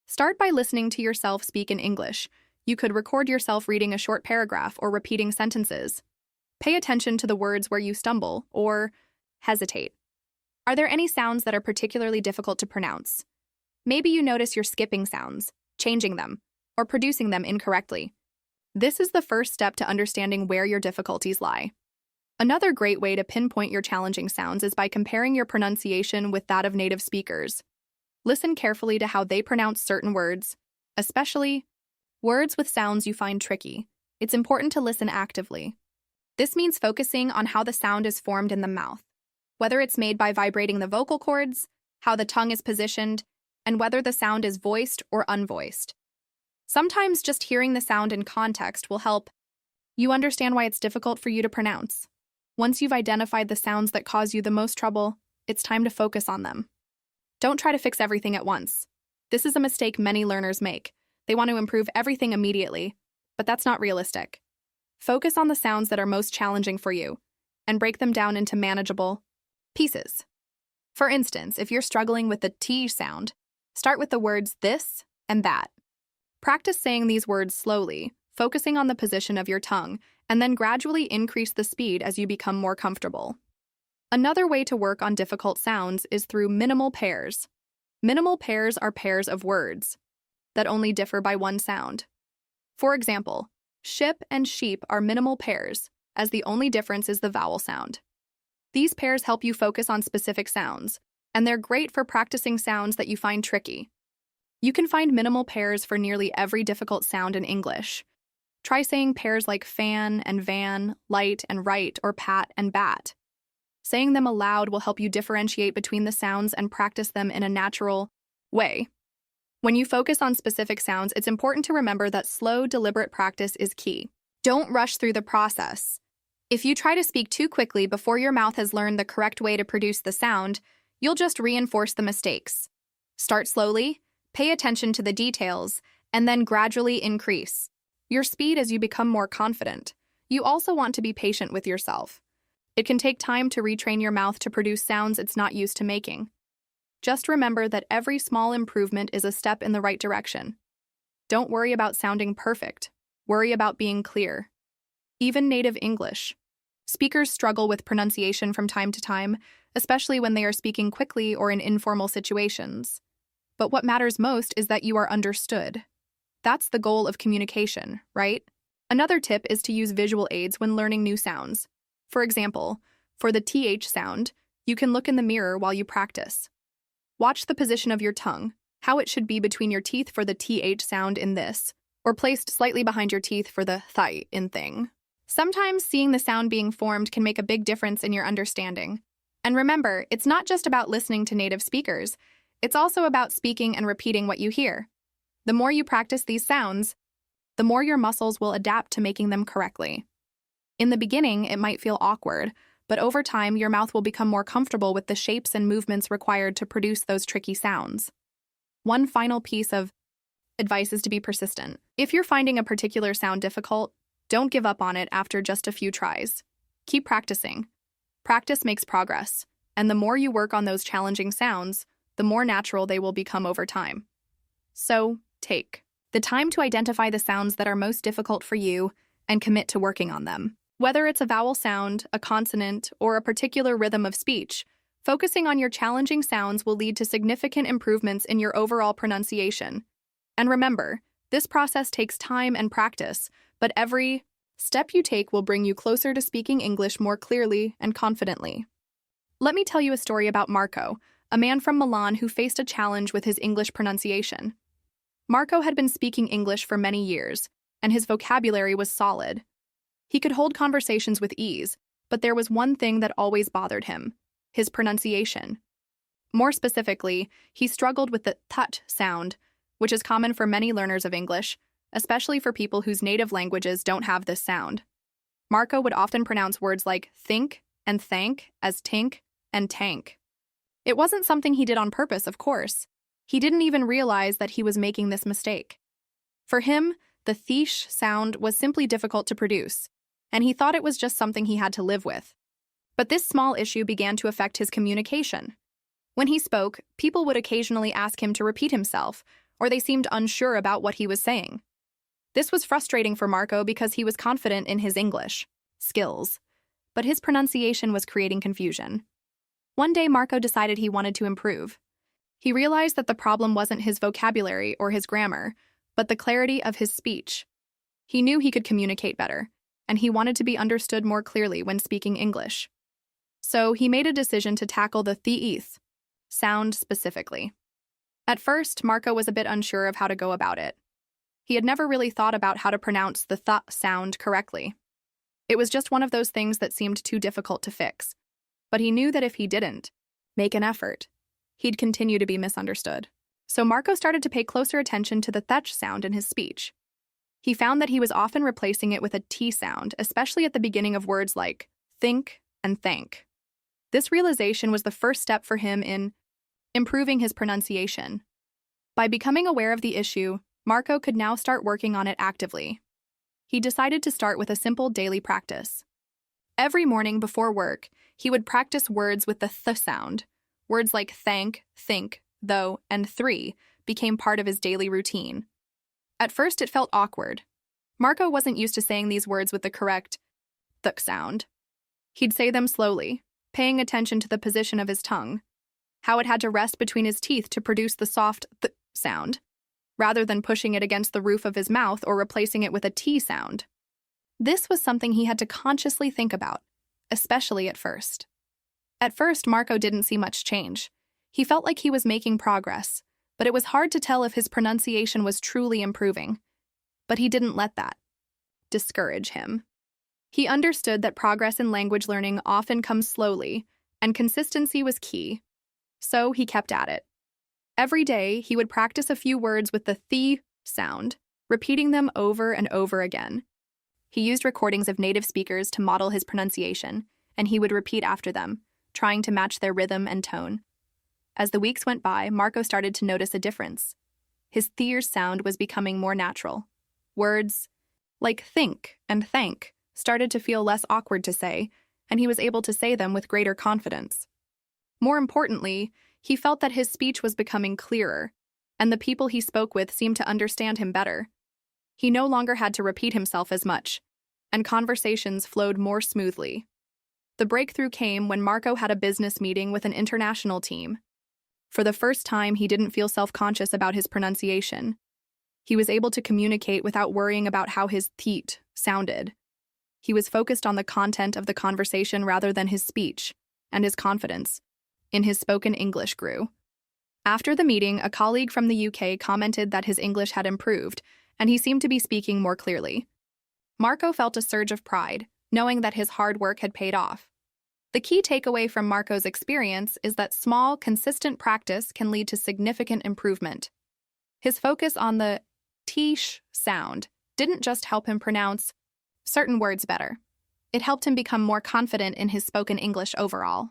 Start by listening to yourself speak in English. You could record yourself reading a short paragraph or repeating sentences. Pay attention to the words where you stumble or hesitate. Are there any sounds that are particularly difficult to pronounce? Maybe you notice you're skipping sounds, changing them, or producing them incorrectly. This is the first step to understanding where your difficulties lie. Another great way to pinpoint your challenging sounds is by comparing your pronunciation with that of native speakers. Listen carefully to how they pronounce certain words, especially words with sounds you find tricky. It's important to listen actively. This means focusing on how the sound is formed in the mouth, whether it's made by vibrating the vocal cords, how the tongue is positioned, and whether the sound is voiced or unvoiced. Sometimes just hearing the sound in context will help you understand why it's difficult for you to pronounce. Once you've identified the sounds that cause you the most trouble, it's time to focus on them. Don't try to fix everything at once. This is a mistake many learners make. They want to improve everything immediately, but that's not realistic. Focus on the sounds that are most challenging for you and break them down into manageable pieces. For instance, if you're struggling with the T sound, start with the words this and that. Practice saying these words slowly, focusing on the position of your tongue, and then gradually increase the speed as you become more comfortable. Another way to work on difficult sounds is through minimal pairs. Minimal pairs are pairs of words that only differ by one sound. For example, ship and sheep are minimal pairs, as the only difference is the vowel sound. These pairs help you focus on specific sounds, and they're great for practicing sounds that you find tricky. You can find minimal pairs for nearly every difficult sound in English. Try saying pairs like fan and van, light and right, or pat and bat. Saying them aloud will help you differentiate between the sounds and practice them in a natural way. When you focus on specific sounds, it's important to remember that slow, deliberate practice is key. Don't rush through the process. If you try to speak too quickly before your mouth has learned the correct way to produce the sound, you'll just reinforce the mistakes. Start slowly, pay attention to the details, and then gradually increase your speed as you become more confident. You also want to be patient with yourself. It can take time to retrain your mouth to produce sounds it's not used to making. Just remember that every small improvement is a step in the right direction. Don't worry about sounding perfect. Worry about being clear. Even native English speakers struggle with pronunciation from time to time, especially when they are speaking quickly or in informal situations. But what matters most is that you are understood. That's the goal of communication, right? Another tip is to use visual aids when learning new sounds. For example, for the TH sound, you can look in the mirror while you practice. Watch the position of your tongue, how it should be between your teeth for the TH sound in this, or placed slightly behind your teeth for the th in thing. Sometimes seeing the sound being formed can make a big difference in your understanding. And remember, it's not just about listening to native speakers, it's also about speaking and repeating what you hear. The more you practice these sounds, the more your muscles will adapt to making them correctly. In the beginning, it might feel awkward, but over time, your mouth will become more comfortable with the shapes and movements required to produce those tricky sounds. One final piece of advice is to be persistent. If you're finding a particular sound difficult, don't give up on it after just a few tries. Keep practicing. Practice makes progress, and the more you work on those challenging sounds, the more natural they will become over time. So, take the time to identify the sounds that are most difficult for you and commit to working on them. Whether it's a vowel sound, a consonant, or a particular rhythm of speech, focusing on your challenging sounds will lead to significant improvements in your overall pronunciation. And remember, this process takes time and practice, but every step you take will bring you closer to speaking English more clearly and confidently. Let me tell you a story about Marco, a man from Milan who faced a challenge with his English pronunciation. Marco had been speaking English for many years, and his vocabulary was solid. He could hold conversations with ease, but there was one thing that always bothered him: his pronunciation. More specifically, he struggled with the th sound, which is common for many learners of English, especially for people whose native languages don't have this sound. Marco would often pronounce words like think and thank as tink and tank. It wasn't something he did on purpose, of course. He didn't even realize that he was making this mistake. For him, the thish sound was simply difficult to produce, and he thought it was just something he had to live with. But this small issue began to affect his communication. When he spoke, people would occasionally ask him to repeat himself, or they seemed unsure about what he was saying. This was frustrating for Marco because he was confident in his English skills, but his pronunciation was creating confusion. One day, Marco decided he wanted to improve. He realized that the problem wasn't his vocabulary or his grammar, but the clarity of his speech. He knew he could communicate better, and he wanted to be understood more clearly when speaking English. So he made a decision to tackle the th sound specifically. At first, Marco was a bit unsure of how to go about it. He had never really thought about how to pronounce the th sound correctly. It was just one of those things that seemed too difficult to fix. But he knew that if he didn't make an effort, he'd continue to be misunderstood. So Marco started to pay closer attention to the th sound in his speech. He found that he was often replacing it with a t sound, especially at the beginning of words like think and thank. This realization was the first step for him in improving his pronunciation. By becoming aware of the issue, Marco could now start working on it actively. He decided to start with a simple daily practice. Every morning before work, he would practice words with the th sound. Words like thank, think, though, and three became part of his daily routine. At first, it felt awkward. Marco wasn't used to saying these words with the correct th sound. He'd say them slowly, paying attention to the position of his tongue, how it had to rest between his teeth to produce the soft th sound, rather than pushing it against the roof of his mouth or replacing it with a t sound. This was something he had to consciously think about, especially at first. At first, Marco didn't see much change. He felt like he was making progress, but it was hard to tell if his pronunciation was truly improving. But he didn't let that discourage him. He understood that progress in language learning often comes slowly, and consistency was key. So he kept at it. Every day, he would practice a few words with the th sound, repeating them over and over again. He used recordings of native speakers to model his pronunciation, and he would repeat after them, trying to match their rhythm and tone. As the weeks went by, Marco started to notice a difference. His th sound was becoming more natural. Words like think and thank started to feel less awkward to say, and he was able to say them with greater confidence. More importantly, he felt that his speech was becoming clearer, and the people he spoke with seemed to understand him better. He no longer had to repeat himself as much, and conversations flowed more smoothly. The breakthrough came when Marco had a business meeting with an international team. For the first time, he didn't feel self-conscious about his pronunciation. He was able to communicate without worrying about how his th sounded. He was focused on the content of the conversation rather than his speech, and his confidence in his spoken English grew. After the meeting, a colleague from the UK commented that his English had improved, and he seemed to be speaking more clearly. Marco felt a surge of pride, knowing that his hard work had paid off. The key takeaway from Marco's experience is that small, consistent practice can lead to significant improvement. His focus on the t-sh sound didn't just help him pronounce certain words better. It helped him become more confident in his spoken English overall.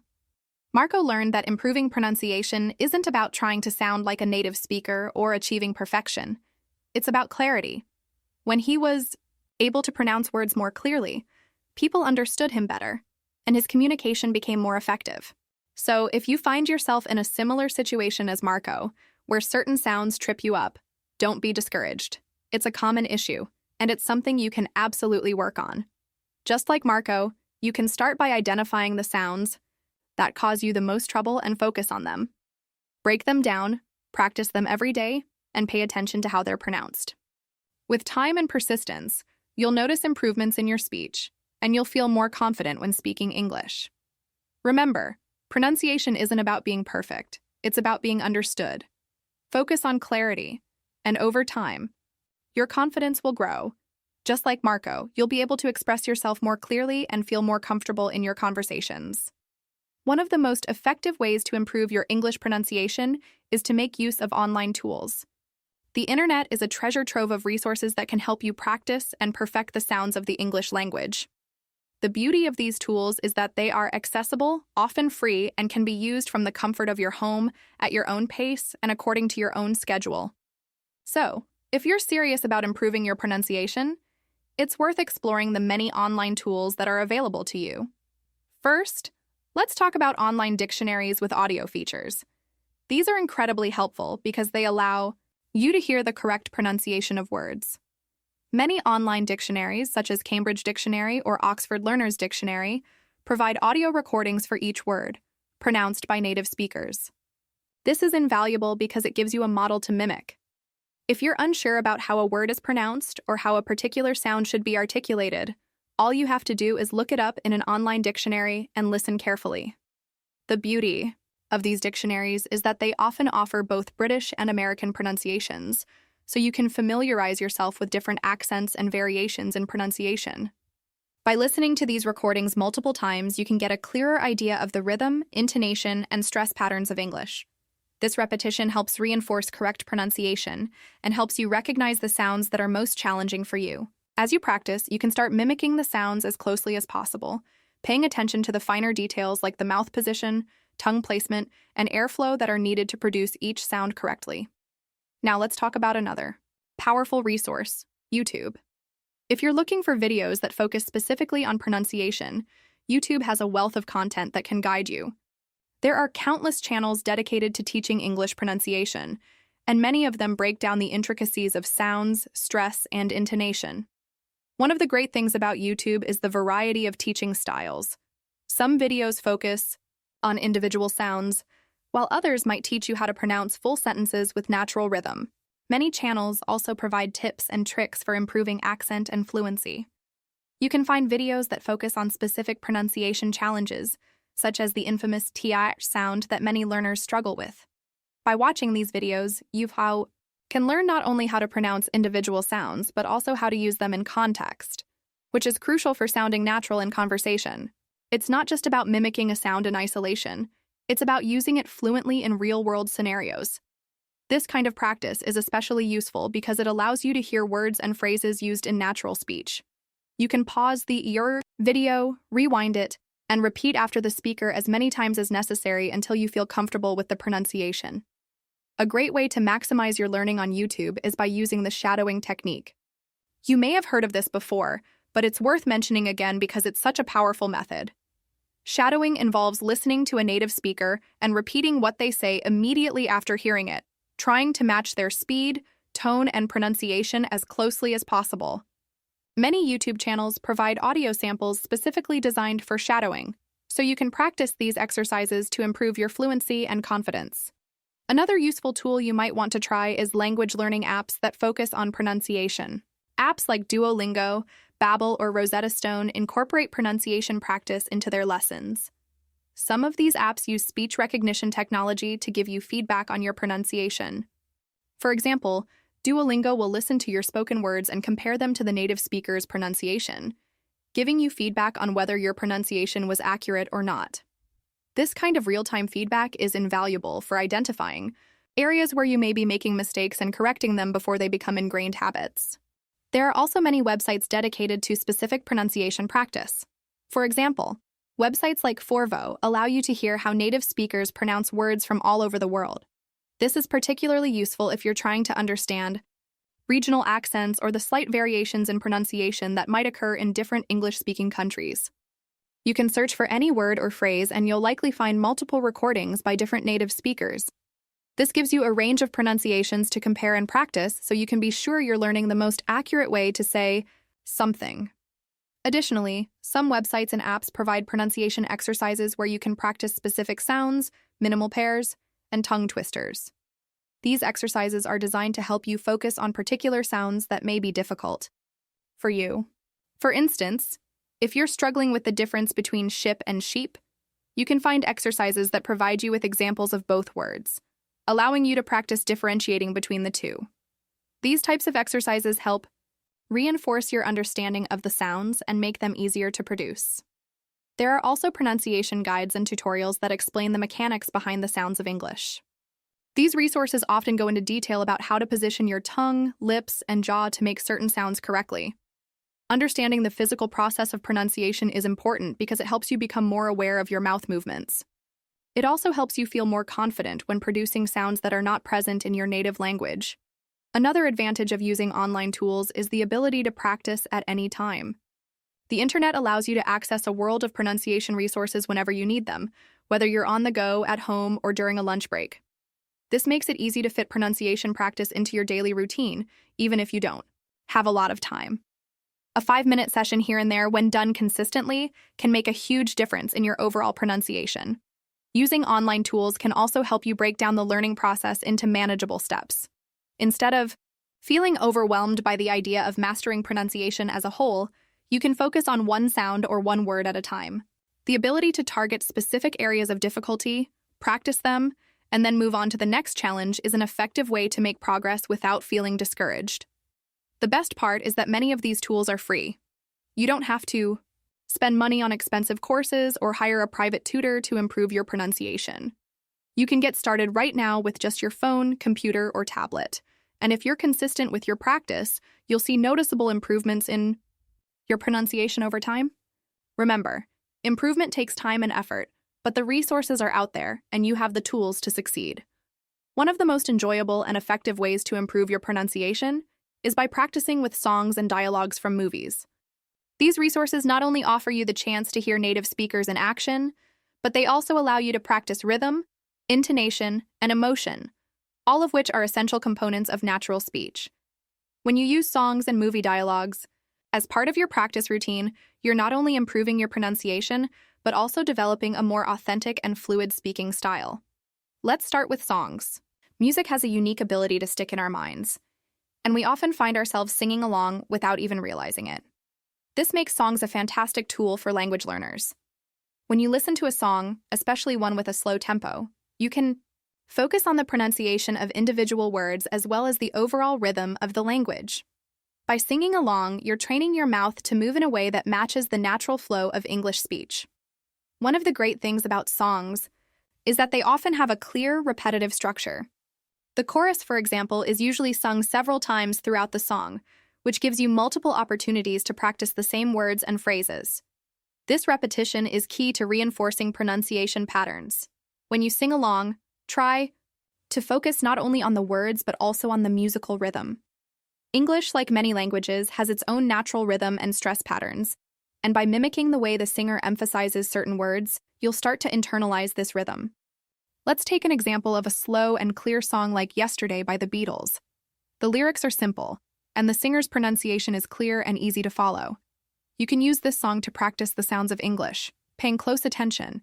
Marco learned that improving pronunciation isn't about trying to sound like a native speaker or achieving perfection. It's about clarity. When he was able to pronounce words more clearly, people understood him better, and his communication became more effective. So if you find yourself in a similar situation as Marco, where certain sounds trip you up, don't be discouraged. It's a common issue, and it's something you can absolutely work on. Just like Marco, you can start by identifying the sounds that cause you the most trouble and focus on them. Break them down, practice them every day, and pay attention to how they're pronounced. With time and persistence, you'll notice improvements in your speech, and you'll feel more confident when speaking English. Remember, pronunciation isn't about being perfect, it's about being understood. Focus on clarity, and over time, your confidence will grow, Just like Marco, you'll be able to express yourself more clearly and feel more comfortable in your conversations. One of the most effective ways to improve your English pronunciation is to make use of online tools. The internet is a treasure trove of resources that can help you practice and perfect the sounds of the English language. The beauty of these tools is that they are accessible, often free, and can be used from the comfort of your home, at your own pace, and according to your own schedule. So, if you're serious about improving your pronunciation, it's worth exploring the many online tools that are available to you. First, let's talk about online dictionaries with audio features. These are incredibly helpful because they allow you to hear the correct pronunciation of words. Many online dictionaries, such as Cambridge Dictionary or Oxford Learner's Dictionary, provide audio recordings for each word, pronounced by native speakers. This is invaluable because it gives you a model to mimic. If you're unsure about how a word is pronounced or how a particular sound should be articulated, all you have to do is look it up in an online dictionary and listen carefully. The beauty of these dictionaries is that they often offer both British and American pronunciations, so you can familiarize yourself with different accents and variations in pronunciation. By listening to these recordings multiple times, you can get a clearer idea of the rhythm, intonation, and stress patterns of English. This repetition helps reinforce correct pronunciation and helps you recognize the sounds that are most challenging for you. As you practice, you can start mimicking the sounds as closely as possible, paying attention to the finer details like the mouth position, tongue placement, and airflow that are needed to produce each sound correctly. Now let's talk about another powerful resource, YouTube. If you're looking for videos that focus specifically on pronunciation, YouTube has a wealth of content that can guide you. There are countless channels dedicated to teaching English pronunciation, and many of them break down the intricacies of sounds, stress, and intonation. One of the great things about YouTube is the variety of teaching styles. Some videos focus on individual sounds, while others might teach you how to pronounce full sentences with natural rhythm. Many channels also provide tips and tricks for improving accent and fluency. You can find videos that focus on specific pronunciation challenges, such as the infamous TH sound that many learners struggle with. By watching these videos, you can learn not only how to pronounce individual sounds, but also how to use them in context, which is crucial for sounding natural in conversation. It's not just about mimicking a sound in isolation, it's about using it fluently in real-world scenarios. This kind of practice is especially useful because it allows you to hear words and phrases used in natural speech. You can pause the video, rewind it, and repeat after the speaker as many times as necessary until you feel comfortable with the pronunciation. A great way to maximize your learning on YouTube is by using the shadowing technique. You may have heard of this before, but it's worth mentioning again because it's such a powerful method. Shadowing involves listening to a native speaker and repeating what they say immediately after hearing it, trying to match their speed, tone, and pronunciation as closely as possible. Many YouTube channels provide audio samples specifically designed for shadowing, so you can practice these exercises to improve your fluency and confidence. Another useful tool you might want to try is language learning apps that focus on pronunciation. Apps like Duolingo, Babbel, or Rosetta Stone incorporate pronunciation practice into their lessons. Some of these apps use speech recognition technology to give you feedback on your pronunciation. For example, Duolingo will listen to your spoken words and compare them to the native speaker's pronunciation, giving you feedback on whether your pronunciation was accurate or not. This kind of real-time feedback is invaluable for identifying areas where you may be making mistakes and correcting them before they become ingrained habits. There are also many websites dedicated to specific pronunciation practice. For example, websites like Forvo allow you to hear how native speakers pronounce words from all over the world. This is particularly useful if you're trying to understand regional accents or the slight variations in pronunciation that might occur in different English-speaking countries. You can search for any word or phrase and you'll likely find multiple recordings by different native speakers. This gives you a range of pronunciations to compare and practice so you can be sure you're learning the most accurate way to say something. Additionally, some websites and apps provide pronunciation exercises where you can practice specific sounds, minimal pairs, and tongue twisters. These exercises are designed to help you focus on particular sounds that may be difficult for you. For instance, if you're struggling with the difference between ship and sheep, you can find exercises that provide you with examples of both words, allowing you to practice differentiating between the two. These types of exercises help Reinforce your understanding of the sounds and make them easier to produce. There are also pronunciation guides and tutorials that explain the mechanics behind the sounds of English. These resources often go into detail about how to position your tongue, lips, and jaw to make certain sounds correctly. Understanding the physical process of pronunciation is important because it helps you become more aware of your mouth movements. It also helps you feel more confident when producing sounds that are not present in your native language. Another advantage of using online tools is the ability to practice at any time. The internet allows you to access a world of pronunciation resources whenever you need them, whether you're on the go, at home, or during a lunch break. This makes it easy to fit pronunciation practice into your daily routine, even if you don't have a lot of time. A 5-minute session here and there, when done consistently, can make a huge difference in your overall pronunciation. Using online tools can also help you break down the learning process into manageable steps. Instead of feeling overwhelmed by the idea of mastering pronunciation as a whole, you can focus on one sound or one word at a time. The ability to target specific areas of difficulty, practice them, and then move on to the next challenge is an effective way to make progress without feeling discouraged. The best part is that many of these tools are free. You don't have to spend money on expensive courses or hire a private tutor to improve your pronunciation. You can get started right now with just your phone, computer, or tablet. And if you're consistent with your practice, you'll see noticeable improvements in your pronunciation over time. Remember, improvement takes time and effort, but the resources are out there and you have the tools to succeed. One of the most enjoyable and effective ways to improve your pronunciation is by practicing with songs and dialogues from movies. These resources not only offer you the chance to hear native speakers in action, but they also allow you to practice rhythm, intonation, and emotion, all of which are essential components of natural speech. When you use songs and movie dialogues as part of your practice routine, you're not only improving your pronunciation, but also developing a more authentic and fluid speaking style. Let's start with songs. Music has a unique ability to stick in our minds, and we often find ourselves singing along without even realizing it. This makes songs a fantastic tool for language learners. When you listen to a song, especially one with a slow tempo, you can focus on the pronunciation of individual words as well as the overall rhythm of the language. By singing along, you're training your mouth to move in a way that matches the natural flow of English speech. One of the great things about songs is that they often have a clear, repetitive structure. The chorus, for example, is usually sung several times throughout the song, which gives you multiple opportunities to practice the same words and phrases. This repetition is key to reinforcing pronunciation patterns. When you sing along, try to focus not only on the words but also on the musical rhythm. English, like many languages, has its own natural rhythm and stress patterns, and by mimicking the way the singer emphasizes certain words, you'll start to internalize this rhythm. Let's take an example of a slow and clear song like Yesterday by the Beatles. The lyrics are simple, and the singer's pronunciation is clear and easy to follow. You can use this song to practice the sounds of English, paying close attention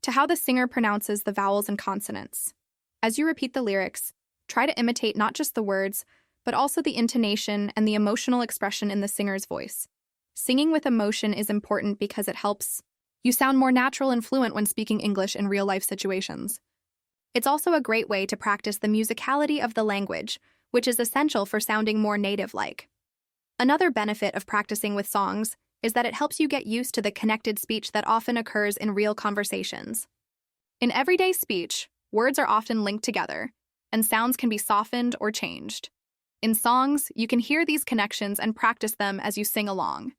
to how the singer pronounces the vowels and consonants. As you repeat the lyrics, try to imitate not just the words, but also the intonation and the emotional expression in the singer's voice. Singing with emotion is important because it helps you sound more natural and fluent when speaking English in real-life situations. It's also a great way to practice the musicality of the language, which is essential for sounding more native-like. Another benefit of practicing with songs is that it helps you get used to the connected speech that often occurs in real conversations. In everyday speech, words are often linked together, and sounds can be softened or changed. In songs, you can hear these connections and practice them as you sing along.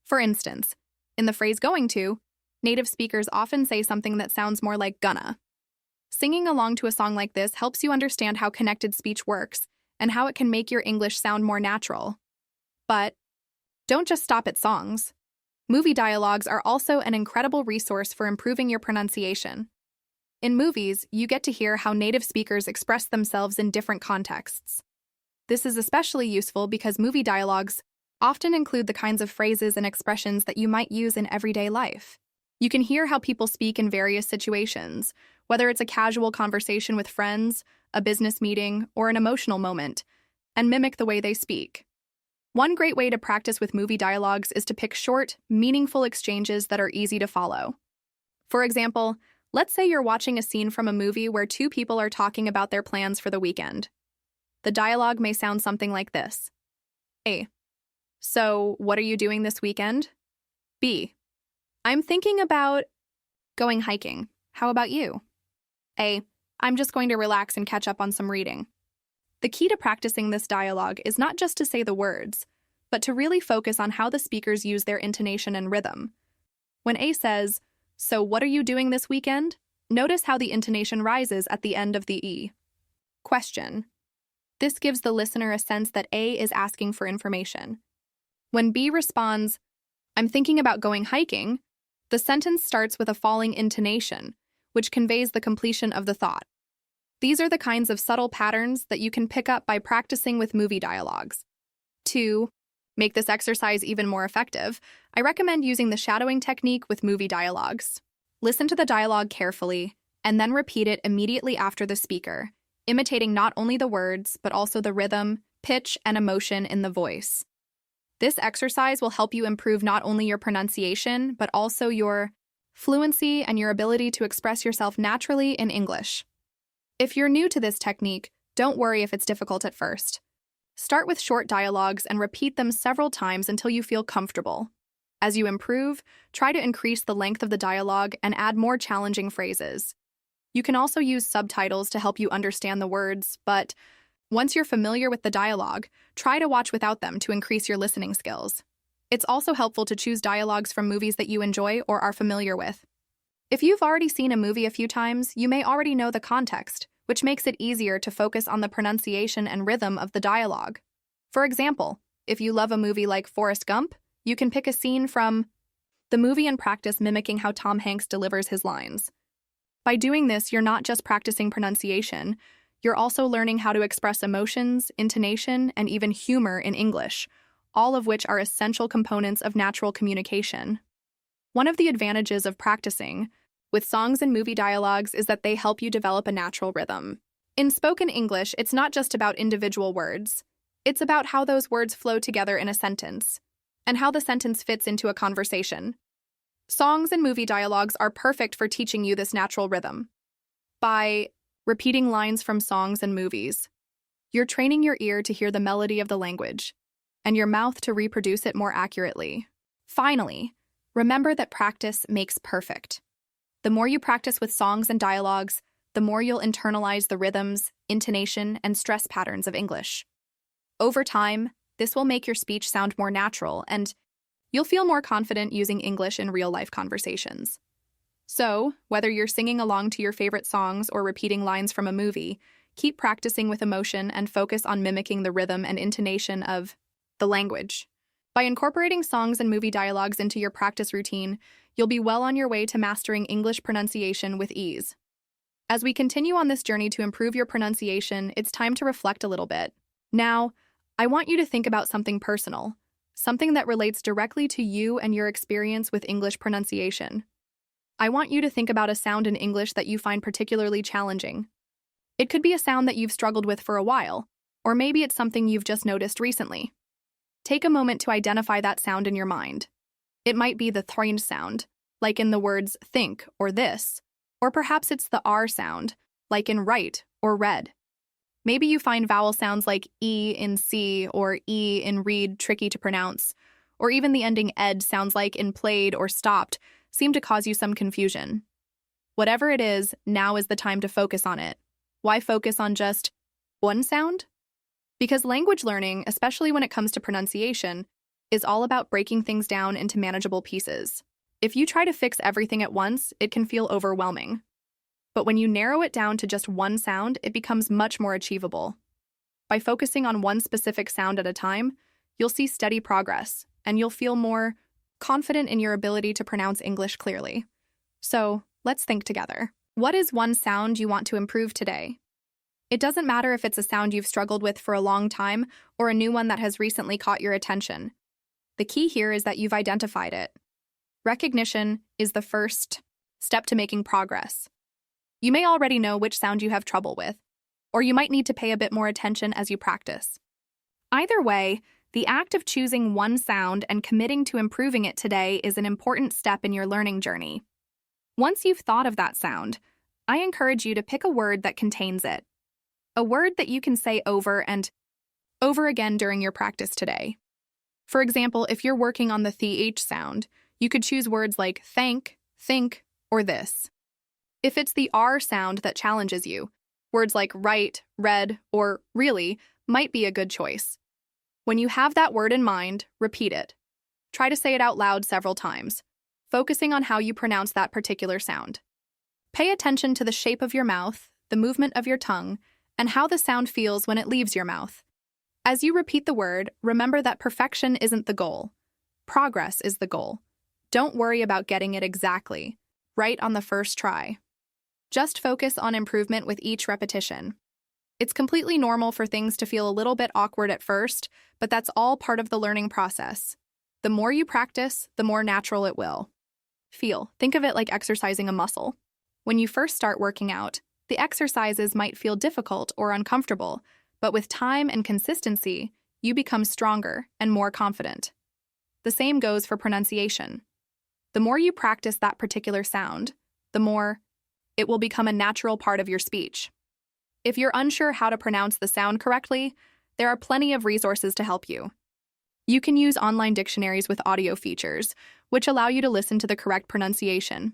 For instance, in the phrase going to, native speakers often say something that sounds more like gonna. Singing along to a song like this helps you understand how connected speech works and how it can make your English sound more natural. But don't just stop at songs. Movie dialogues are also an incredible resource for improving your pronunciation. In movies, you get to hear how native speakers express themselves in different contexts. This is especially useful because movie dialogues often include the kinds of phrases and expressions that you might use in everyday life. You can hear how people speak in various situations, whether it's a casual conversation with friends, a business meeting, or an emotional moment, and mimic the way they speak. One great way to practice with movie dialogues is to pick short, meaningful exchanges that are easy to follow. For example, let's say you're watching a scene from a movie where two people are talking about their plans for the weekend. The dialogue may sound something like this. A. So, what are you doing this weekend? B. I'm thinking about going hiking. How about you? A. I'm just going to relax and catch up on some reading. The key to practicing this dialogue is not just to say the words, but to really focus on how the speakers use their intonation and rhythm. When A says, "So what are you doing this weekend?" Notice how the intonation rises at the end of the E. Question. This gives the listener a sense that A is asking for information. When B responds, "I'm thinking about going hiking," the sentence starts with a falling intonation, which conveys the completion of the thought. These are the kinds of subtle patterns that you can pick up by practicing with movie dialogues. To make this exercise even more effective, I recommend using the shadowing technique with movie dialogues. Listen to the dialogue carefully, and then repeat it immediately after the speaker, imitating not only the words, but also the rhythm, pitch, and emotion in the voice. This exercise will help you improve not only your pronunciation, but also your fluency and your ability to express yourself naturally in English. If you're new to this technique, don't worry if it's difficult at first. Start with short dialogues and repeat them several times until you feel comfortable. As you improve, try to increase the length of the dialogue and add more challenging phrases. You can also use subtitles to help you understand the words, but once you're familiar with the dialogue, try to watch without them to increase your listening skills. It's also helpful to choose dialogues from movies that you enjoy or are familiar with. If you've already seen a movie a few times, you may already know the context, which makes it easier to focus on the pronunciation and rhythm of the dialogue. For example, if you love a movie like Forrest Gump, you can pick a scene from the movie and practice mimicking how Tom Hanks delivers his lines. By doing this, you're not just practicing pronunciation, you're also learning how to express emotions, intonation, and even humor in English, all of which are essential components of natural communication. One of the advantages of practicing with songs and movie dialogues is that they help you develop a natural rhythm. In spoken English, it's not just about individual words. It's about how those words flow together in a sentence, and how the sentence fits into a conversation. Songs and movie dialogues are perfect for teaching you this natural rhythm. By repeating lines from songs and movies, you're training your ear to hear the melody of the language, and your mouth to reproduce it more accurately. Finally, remember that practice makes perfect. The more you practice with songs and dialogues, the more you'll internalize the rhythms, intonation, and stress patterns of English. Over time, this will make your speech sound more natural, and you'll feel more confident using English in real-life conversations. So, whether you're singing along to your favorite songs or repeating lines from a movie, keep practicing with emotion and focus on mimicking the rhythm and intonation of the language. By incorporating songs and movie dialogues into your practice routine, you'll be well on your way to mastering English pronunciation with ease. As we continue on this journey to improve your pronunciation, it's time to reflect a little bit. Now, I want you to think about something personal, something that relates directly to you and your experience with English pronunciation. I want you to think about a sound in English that you find particularly challenging. It could be a sound that you've struggled with for a while, or maybe it's something you've just noticed recently. Take a moment to identify that sound in your mind. It might be the th sound, like in the words think or this, or perhaps it's the R sound, like in right or read. Maybe you find vowel sounds like E in see or E in read tricky to pronounce, or even the ending ed sounds like in played or stopped seem to cause you some confusion. Whatever it is, now is the time to focus on it. Why focus on just one sound? Because language learning, especially when it comes to pronunciation, is all about breaking things down into manageable pieces. If you try to fix everything at once, it can feel overwhelming. But when you narrow it down to just one sound, it becomes much more achievable. By focusing on one specific sound at a time, you'll see steady progress, and you'll feel more confident in your ability to pronounce English clearly. So, let's think together. What is one sound you want to improve today? It doesn't matter if it's a sound you've struggled with for a long time or a new one that has recently caught your attention. The key here is that you've identified it. Recognition is the first step to making progress. You may already know which sound you have trouble with, or you might need to pay a bit more attention as you practice. Either way, the act of choosing one sound and committing to improving it today is an important step in your learning journey. Once you've thought of that sound, I encourage you to pick a word that contains it. A word that you can say over and over again during your practice today. For example, if you're working on the th sound, you could choose words like thank, think, or this. If it's the r sound that challenges you, words like right, read, or really might be a good choice. When you have that word in mind, repeat it. Try to say it out loud several times, focusing on how you pronounce that particular sound. Pay attention to the shape of your mouth, the movement of your tongue, and how the sound feels when it leaves your mouth. As you repeat the word, remember that perfection isn't the goal. Progress is the goal. Don't worry about getting it exactly, right on the first try. Just focus on improvement with each repetition. It's completely normal for things to feel a little bit awkward at first, but that's all part of the learning process. The more you practice, the more natural it will feel. Think of it like exercising a muscle. When you first start working out, the exercises might feel difficult or uncomfortable, but with time and consistency, you become stronger and more confident. The same goes for pronunciation. The more you practice that particular sound, the more it will become a natural part of your speech. If you're unsure how to pronounce the sound correctly, there are plenty of resources to help you. You can use online dictionaries with audio features, which allow you to listen to the correct pronunciation.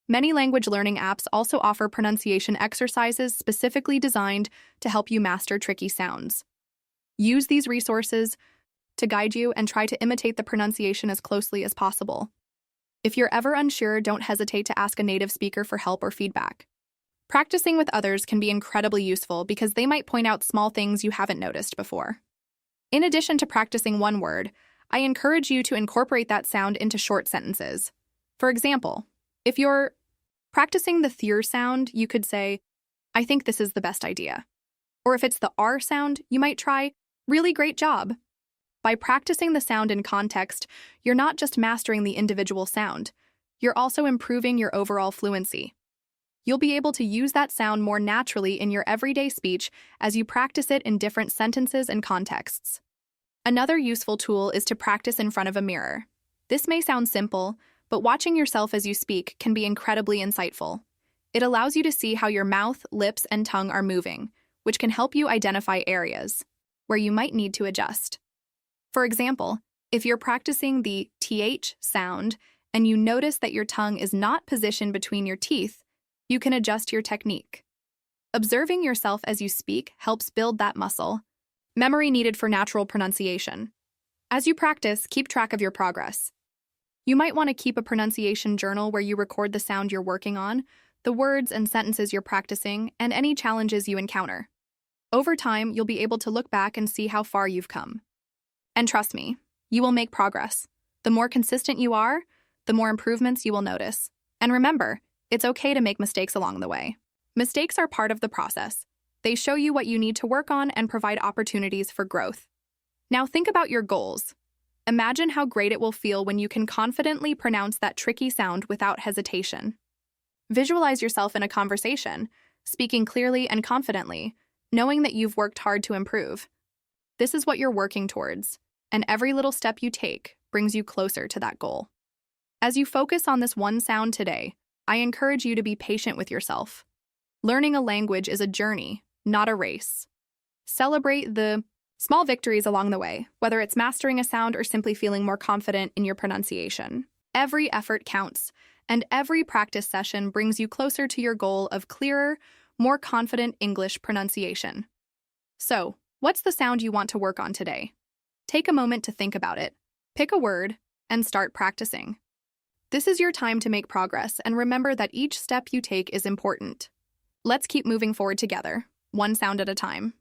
Many language learning apps also offer pronunciation exercises specifically designed to help you master tricky sounds. Use these resources to guide you and try to imitate the pronunciation as closely as possible. If you're ever unsure, don't hesitate to ask a native speaker for help or feedback. Practicing with others can be incredibly useful because they might point out small things you haven't noticed before. In addition to practicing one word, I encourage you to incorporate that sound into short sentences. For example, if you're practicing the th sound, you could say, I think this is the best idea. Or if it's the r sound, you might try, really great job. By practicing the sound in context, you're not just mastering the individual sound, you're also improving your overall fluency. You'll be able to use that sound more naturally in your everyday speech as you practice it in different sentences and contexts. Another useful tool is to practice in front of a mirror. This may sound simple, but watching yourself as you speak can be incredibly insightful. It allows you to see how your mouth, lips, and tongue are moving, which can help you identify areas where you might need to adjust. For example, if you're practicing the th sound and you notice that your tongue is not positioned between your teeth, you can adjust your technique. Observing yourself as you speak helps build that muscle memory needed for natural pronunciation. As you practice, keep track of your progress. You might want to keep a pronunciation journal where you record the sound you're working on, the words and sentences you're practicing, and any challenges you encounter. Over time, you'll be able to look back and see how far you've come. And trust me, you will make progress. The more consistent you are, the more improvements you will notice. And remember, it's okay to make mistakes along the way. Mistakes are part of the process. They show you what you need to work on and provide opportunities for growth. Now think about your goals. Imagine how great it will feel when you can confidently pronounce that tricky sound without hesitation. Visualize yourself in a conversation, speaking clearly and confidently, knowing that you've worked hard to improve. This is what you're working towards, and every little step you take brings you closer to that goal. As you focus on this one sound today, I encourage you to be patient with yourself. Learning a language is a journey, not a race. Celebrate the small victories along the way, whether it's mastering a sound or simply feeling more confident in your pronunciation. Every effort counts, and every practice session brings you closer to your goal of clearer, more confident English pronunciation. So, what's the sound you want to work on today? Take a moment to think about it. Pick a word and start practicing. This is your time to make progress, and remember that each step you take is important. Let's keep moving forward together, one sound at a time.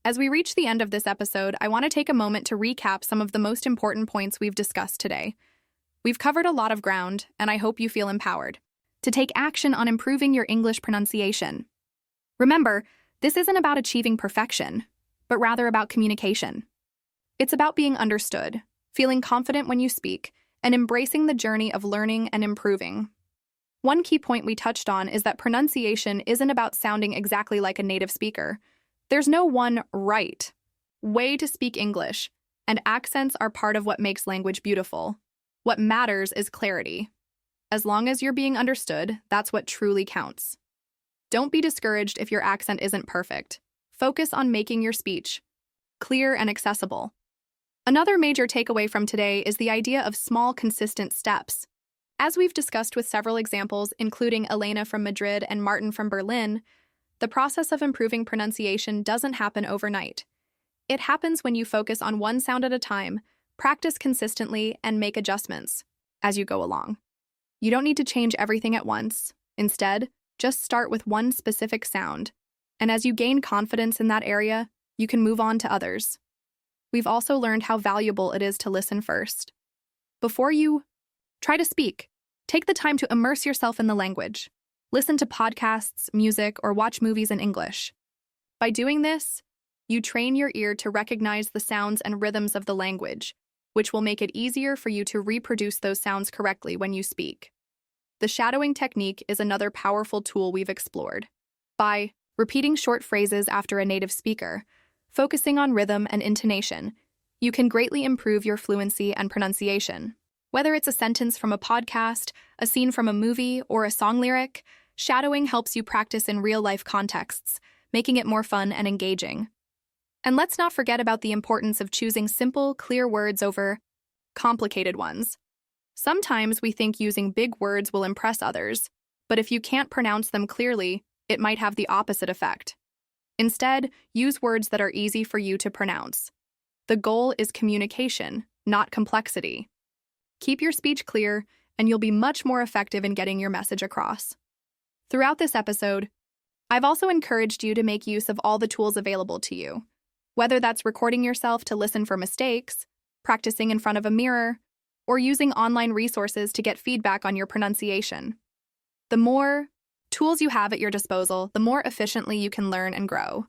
As we reach the end of this episode, I want to take a moment to recap some of the most important points we've discussed today. We've covered a lot of ground, and I hope you feel empowered to take action on improving your English pronunciation. Remember, this isn't about achieving perfection, but rather about communication. It's about being understood, feeling confident when you speak, and embracing the journey of learning and improving. One key point we touched on is that pronunciation isn't about sounding exactly like a native speaker. There's no one right way to speak English, and accents are part of what makes language beautiful. What matters is clarity. As long as you're being understood, that's what truly counts. Don't be discouraged if your accent isn't perfect. Focus on making your speech clear and accessible. Another major takeaway from today is the idea of small, consistent steps. As we've discussed with several examples, including Elena from Madrid and Martin from Berlin, the process of improving pronunciation doesn't happen overnight. It happens when you focus on one sound at a time, practice consistently, and make adjustments as you go along. You don't need to change everything at once. Instead, just start with one specific sound. And as you gain confidence in that area, you can move on to others. We've also learned how valuable it is to listen first. Before you try to speak, take the time to immerse yourself in the language. Listen to podcasts, music, or watch movies in English. By doing this, you train your ear to recognize the sounds and rhythms of the language, which will make it easier for you to reproduce those sounds correctly when you speak. The shadowing technique is another powerful tool we've explored. By repeating short phrases after a native speaker, focusing on rhythm and intonation, you can greatly improve your fluency and pronunciation. Whether it's a sentence from a podcast, a scene from a movie, or a song lyric, shadowing helps you practice in real-life contexts, making it more fun and engaging. And let's not forget about the importance of choosing simple, clear words over complicated ones. Sometimes we think using big words will impress others, but if you can't pronounce them clearly, it might have the opposite effect. Instead, use words that are easy for you to pronounce. The goal is communication, not complexity. Keep your speech clear, and you'll be much more effective in getting your message across. Throughout this episode, I've also encouraged you to make use of all the tools available to you, whether that's recording yourself to listen for mistakes, practicing in front of a mirror, or using online resources to get feedback on your pronunciation. The more tools you have at your disposal, the more efficiently you can learn and grow.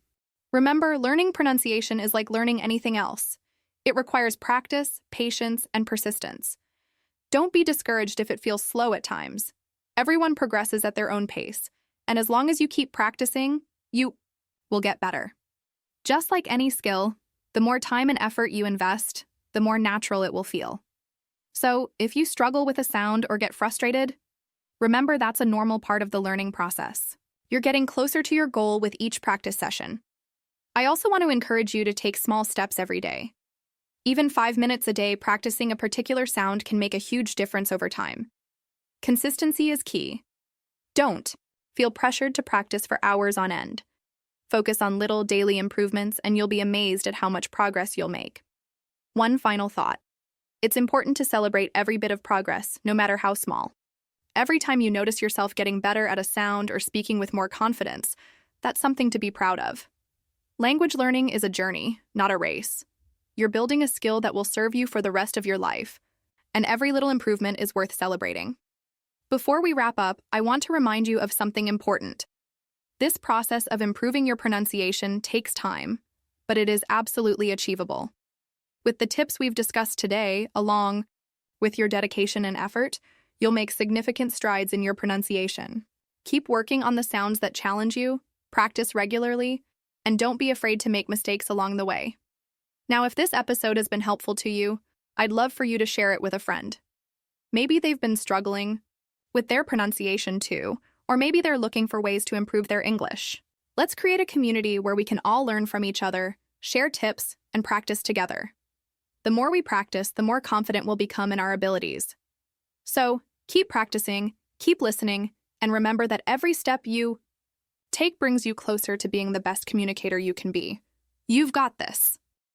Remember, learning pronunciation is like learning anything else. It requires practice, patience, and persistence. Don't be discouraged if it feels slow at times. Everyone progresses at their own pace, and as long as you keep practicing, you will get better. Just like any skill, the more time and effort you invest, the more natural it will feel. So, if you struggle with a sound or get frustrated, remember that's a normal part of the learning process. You're getting closer to your goal with each practice session. I also want to encourage you to take small steps every day. Even 5 minutes a day practicing a particular sound can make a huge difference over time. Consistency is key. Don't feel pressured to practice for hours on end. Focus on little daily improvements and you'll be amazed at how much progress you'll make. One final thought. It's important to celebrate every bit of progress, no matter how small. Every time you notice yourself getting better at a sound or speaking with more confidence, that's something to be proud of. Language learning is a journey, not a race. You're building a skill that will serve you for the rest of your life, and every little improvement is worth celebrating. Before we wrap up, I want to remind you of something important. This process of improving your pronunciation takes time, but it is absolutely achievable. With the tips we've discussed today, along with your dedication and effort, you'll make significant strides in your pronunciation. Keep working on the sounds that challenge you, practice regularly, and don't be afraid to make mistakes along the way. Now, if this episode has been helpful to you, I'd love for you to share it with a friend. Maybe they've been struggling with their pronunciation too, or maybe they're looking for ways to improve their English. Let's create a community where we can all learn from each other, share tips, and practice together. The more we practice, the more confident we'll become in our abilities. So, keep practicing, keep listening, and remember that every step you take brings you closer to being the best communicator you can be. You've got this.